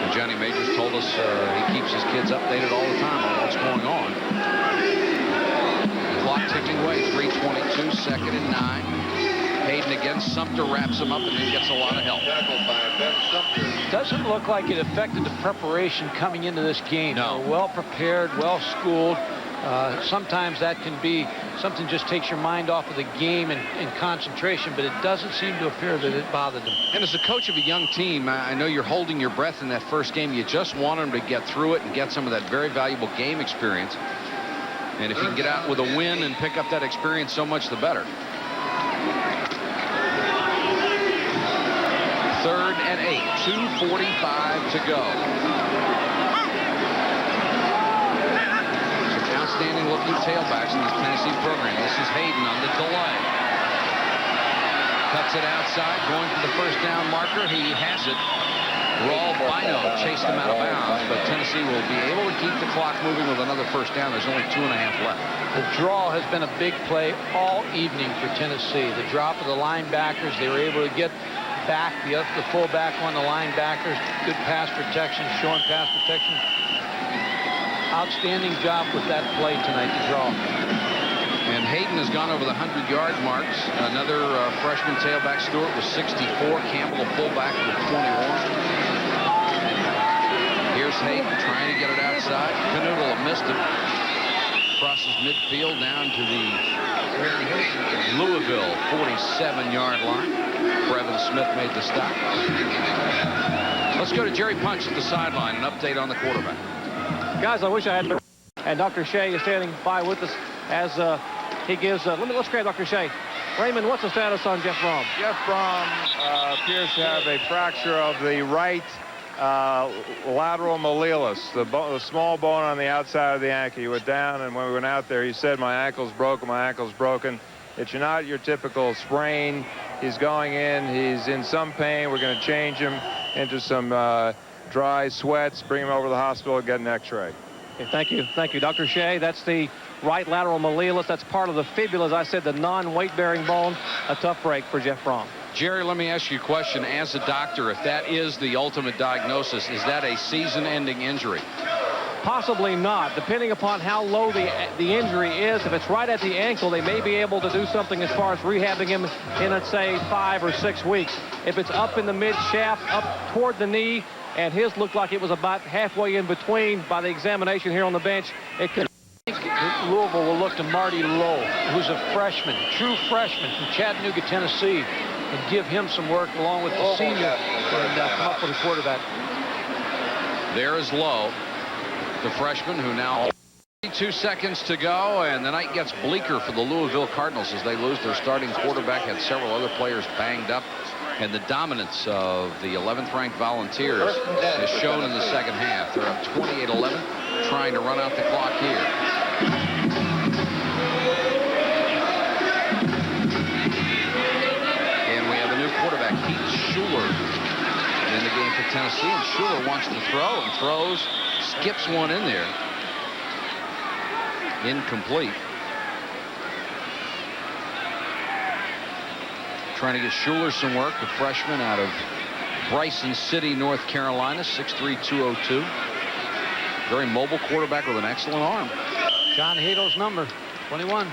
And Johnny Majors told us he keeps his kids updated all the time on what's going on. Clock ticking away, 3:22, 2nd and 9. Hayden against Sumter wraps him up and then gets a lot of help. Tackled by Ben Sumter. Doesn't look like it affected the preparation coming into this game. No. They were well prepared, well schooled. Sometimes that can be something just takes your mind off of the game and concentration, but it doesn't seem to appear that it bothered them. And as a coach of a young team, I know you're holding your breath in that first game. You just want them to get through it and get some of that very valuable game experience. And if you can get out with a win and pick up that experience, so much the better. 3rd and 8, 2:45 to go. Some outstanding looking tailbacks in this Tennessee program. This is Hayden on the delay. Cuts it outside, going for the first down marker. He has it. Raul Bino chased him out of bounds, but Tennessee will be able to keep the clock moving with another first down. There's only 2.5 left. The draw has been a big play all evening for Tennessee. The drop of the linebackers, they were able to get back the fullback on the linebackers. Good pass protection, showing pass protection. Outstanding job with that play tonight, the draw. And Hayden has gone over the 100-yard marks. Another freshman tailback, Stewart, was 64. Campbell, a fullback, with 21. Here's Hayden trying to get it outside. Canoodle missed it. Crosses midfield down to the Louisville 47-yard line. Brevin Smith made the stop. Let's go to Jerry Punch at the sideline, an update on the quarterback. Guys, I wish I had... And Dr. Shea is standing by with us as he gives... let's grab Dr. Shea. Raymond, what's the status on Jeff Brom? Jeff Brom appears to have a fracture of the right lateral malleolus, the small bone on the outside of the ankle. He went down, and when we went out there, he said, my ankle's broken, my ankle's broken. It's not your typical sprain. He's going in. He's in some pain. We're going to change him into some dry sweats, bring him over to the hospital, get an x-ray. Okay, thank you. Thank you, Dr. Shea. That's the right lateral malleolus. That's part of the fibula, as I said, the non-weight-bearing bone. A tough break for Jeff Brom. Jerry, let me ask you a question. As a doctor, if that is the ultimate diagnosis, is that a season-ending injury? Possibly not, depending upon how low the injury is. If it's right at the ankle, they may be able to do something as far as rehabbing him in, let's say, 5 or 6 weeks. If it's up in the mid-shaft, up toward the knee, and his looked like it was about halfway in between by the examination here on the bench, it could... Louisville will look to Marty Lowe, who's a freshman, true freshman from Chattanooga, Tennessee, and give him some work along with the senior and come up with a quarterback. There is Lowe, the freshman, who now 2 seconds to go, and the night gets bleaker for the Louisville Cardinals as they lose their starting quarterback. Had several other players banged up, and the dominance of the 11th-ranked Volunteers is shown in the second half. They're up 28-11, trying to run out the clock here. And we have a new quarterback, Keith Schuler, in the game for Tennessee, and Schuler wants to throw and throws, skips one in there. Incomplete. Trying to get Schuler some work, a freshman out of Bryson City, North Carolina, 6'3", 202. Very mobile quarterback with an excellent arm. John Hadel's number, 21.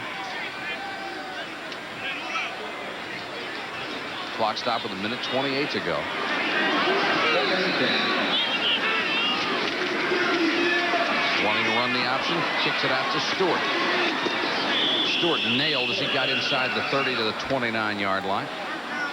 Clock stop with 1:28 to go. Wanting to run the option, kicks it out to Stewart. Stewart nailed as he got inside the 30 to the 29-yard line.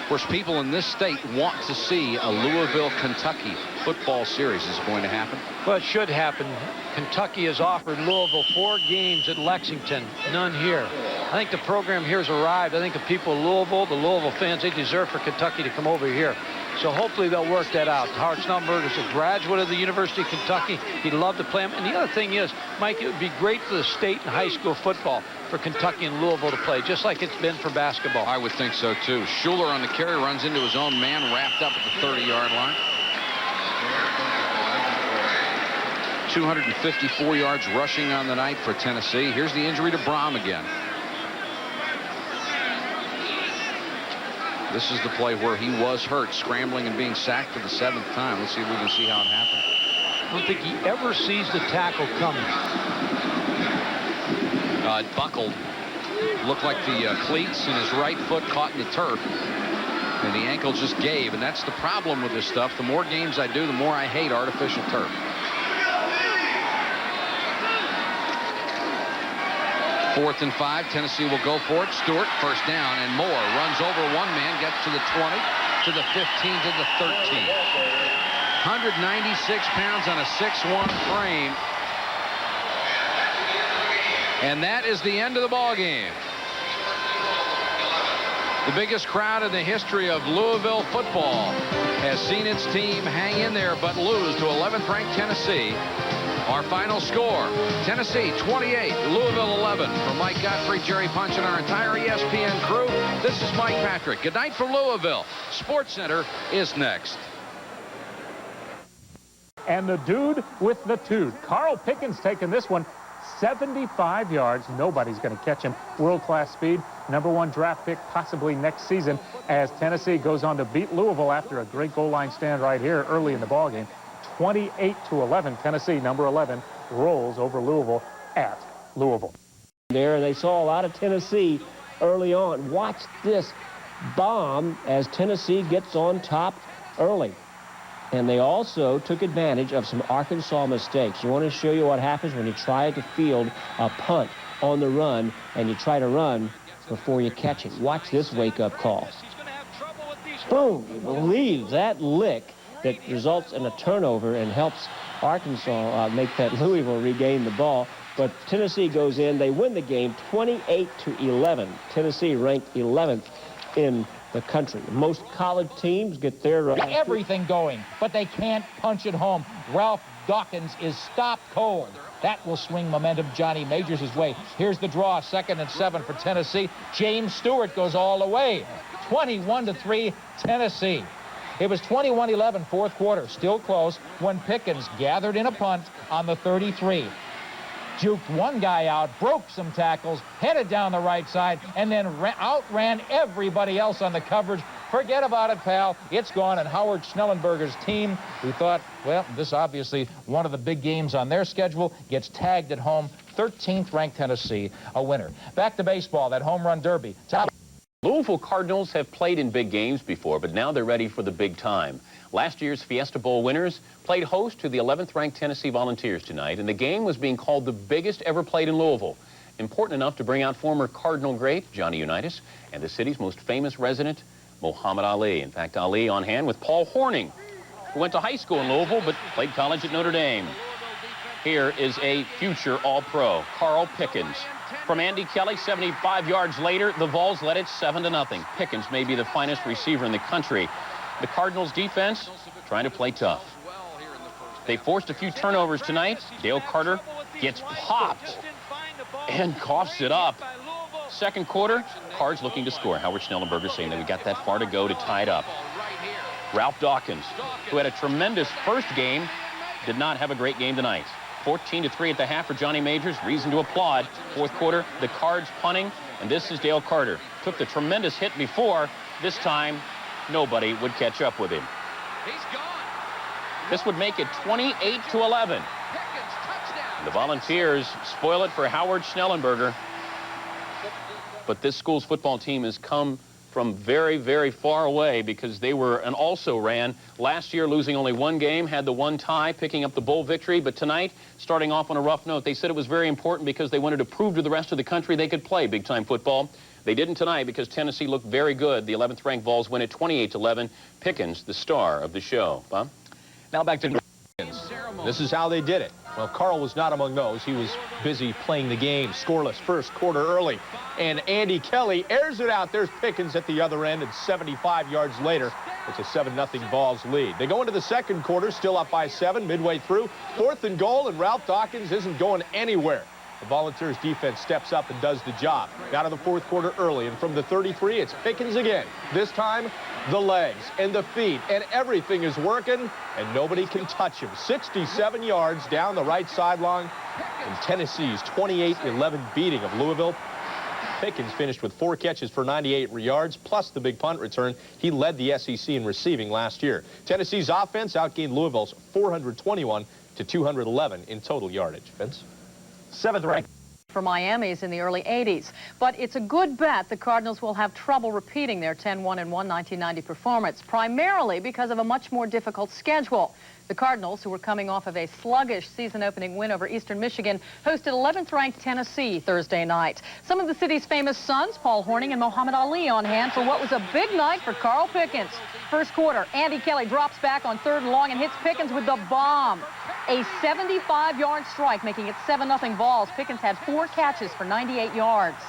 Of course, people in this state want to see a Louisville-Kentucky football series. Is going to happen? Well, it should happen. Kentucky has offered Louisville 4 games at Lexington, none here. I think the program here has arrived. I think the people of Louisville, the Louisville fans, they deserve for Kentucky to come over here. So hopefully they'll work that out. Howard Schnellenberger is a graduate of the University of Kentucky. He'd love to play him. And the other thing is, Mike, it would be great for the state and high school football for Kentucky and Louisville to play, just like it's been for basketball. I would think so, too. Schuler on the carry runs into his own man, wrapped up at the 30-yard line. 254 yards rushing on the night for Tennessee. Here's the injury to Brom again. This is the play where he was hurt, scrambling and being sacked for the 7th time. Let's see if we can see how it happened. I don't think he ever sees the tackle coming. It buckled. Looked like the cleats in his right foot caught in the turf. And the ankle just gave. And that's the problem with this stuff. The more games I do, the more I hate artificial turf. Fourth and 5. Tennessee will go for it. Stewart, first down, and more. Runs over one man, gets to the 20, to the 15, to the 13. 196 pounds on a 6'1 frame. And that is the end of the ball game. The biggest crowd in the history of Louisville football has seen its team hang in there but lose to 11th-ranked Tennessee. Our final score, Tennessee 28, Louisville 11. For Mike Godfrey, Jerry Punch, and our entire ESPN crew, this is Mike Patrick. Good night from Louisville. Sports Center is next. And the dude with the toot, Carl Pickens, taking this one 75 yards. Nobody's going to catch him. World-class speed. #1 draft pick possibly next season as Tennessee goes on to beat Louisville after a great goal line stand right here early in the ballgame. 28-11. Tennessee, number 11, rolls over Louisville at Louisville. There, they saw a lot of Tennessee early on. Watch this bomb as Tennessee gets on top early. And they also took advantage of some Arkansas mistakes. You want to show you what happens when you try to field a punt on the run and you try to run before you catch it. Watch this wake-up call. Boom! You believe that lick that results in a turnover and helps Arkansas make that Louisville regain the ball. But Tennessee goes in. They win the game 28-11. Tennessee ranked 11th in the country. Most college teams get their everything going, but they can't punch it home. Ralph Dawkins is stopped cold. That will swing momentum Johnny Majors' way. Here's the draw, 2nd and 7 for Tennessee. James Stewart goes all the way. 21-3 Tennessee. It was 21-11 fourth quarter, still close, when Pickens gathered in a punt on the 33. Juked one guy out, broke some tackles, headed down the right side, and then outran everybody else on the coverage. Forget about it, pal. It's gone. And Howard Schnellenberger's team, who thought, well, this obviously one of the big games on their schedule, gets tagged at home. 13th ranked Tennessee, a winner. Back to baseball, that home run derby. Louisville Cardinals have played in big games before, but now they're ready for the big time. Last year's Fiesta Bowl winners played host to the 11th-ranked Tennessee Volunteers tonight, and the game was being called the biggest ever played in Louisville. Important enough to bring out former Cardinal great Johnny Unitas and the city's most famous resident, Muhammad Ali. In fact, Ali on hand with Paul Hornung, who went to high school in Louisville but played college at Notre Dame. Here is a future All-Pro, Carl Pickens. From Andy Kelly, 75 yards later, the Vols led it 7-0. Pickens may be the finest receiver in the country. The Cardinals' defense trying to play tough. They forced a few turnovers tonight. Dale Carter gets popped and coughs it up. Second quarter, Cards looking to score. Howard Schnellenberger saying that we got that far to go to tie it up. Ralph Dawkins, who had a tremendous first game, did not have a great game tonight. 14-3 at the half for Johnny Majors. Reason to applaud. Fourth quarter, the Cards punting, and this is Dale Carter. Took the tremendous hit before. This time, nobody would catch up with him. This would make it 28-11. The Volunteers spoil it for Howard Schnellenberger. But this school's football team has come from very, very far away because they were and also ran last year, losing only one game, had the one tie, picking up the bowl victory. But tonight, starting off on a rough note, they said it was very important because they wanted to prove to the rest of the country they could play big-time football. They didn't tonight because Tennessee looked very good. The 11th-ranked Vols win at 28-11. Pickens, the star of the show. Bob? Now back to Pickens. This is how they did it. Well, Carl was not among those. He was busy playing the game. Scoreless first quarter early. And Andy Kelly airs it out. There's Pickens at the other end, and 75 yards later, it's a 7-0 Vols lead. They go into the second quarter, still up by 7, midway through. 4th and goal, and Ralph Dawkins isn't going anywhere. The Volunteers defense steps up and does the job. Out of the fourth quarter early, and from the 33, it's Pickens again. This time, the legs and the feet, and everything is working, and nobody can touch him. 67 yards down the right sideline in Tennessee's 28-11 beating of Louisville. Pickens finished with 4 catches for 98 yards, plus the big punt return. He led the SEC in receiving last year. Tennessee's offense outgained Louisville's 421 to 211 in total yardage. Vince? 7th ranked for Miami's in the early 80s. But it's a good bet the Cardinals will have trouble repeating their 10-1-1 1990 performance, primarily because of a much more difficult schedule. The Cardinals, who were coming off of a sluggish season-opening win over Eastern Michigan, hosted 11th-ranked Tennessee Thursday night. Some of the city's famous sons, Paul Hornung and Muhammad Ali, on hand for what was a big night for Carl Pickens. First quarter, Andy Kelly drops back on 3rd and long and hits Pickens with the bomb. A 75-yard strike, making it 7-0 Vols. Pickens had 4 catches for 98 yards.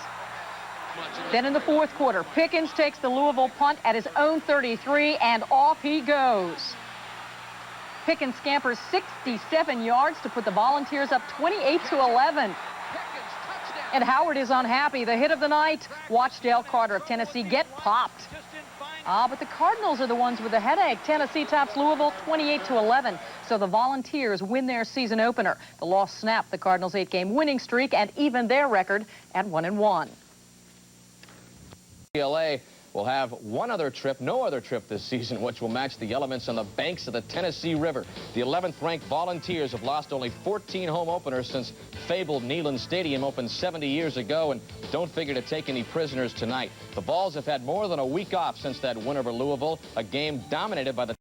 Then in the fourth quarter, Pickens takes the Louisville punt at his own 33, and off he goes. Pickens scampers 67 yards to put the Volunteers up 28-11. And Howard is unhappy. The hit of the night. Watch Dale Carter of Tennessee get popped. But the Cardinals are the ones with the headache. Tennessee tops Louisville 28-11. So the Volunteers win their season opener. The loss snapped the Cardinals' 8-game winning streak and even their record at 1-1. UCLA will have no other trip this season, which will match the elements on the banks of the Tennessee River. The 11th-ranked Volunteers have lost only 14 home openers since fabled Neyland Stadium opened 70 years ago, and don't figure to take any prisoners tonight. The Vols have had more than a week off since that win over Louisville, a game dominated by the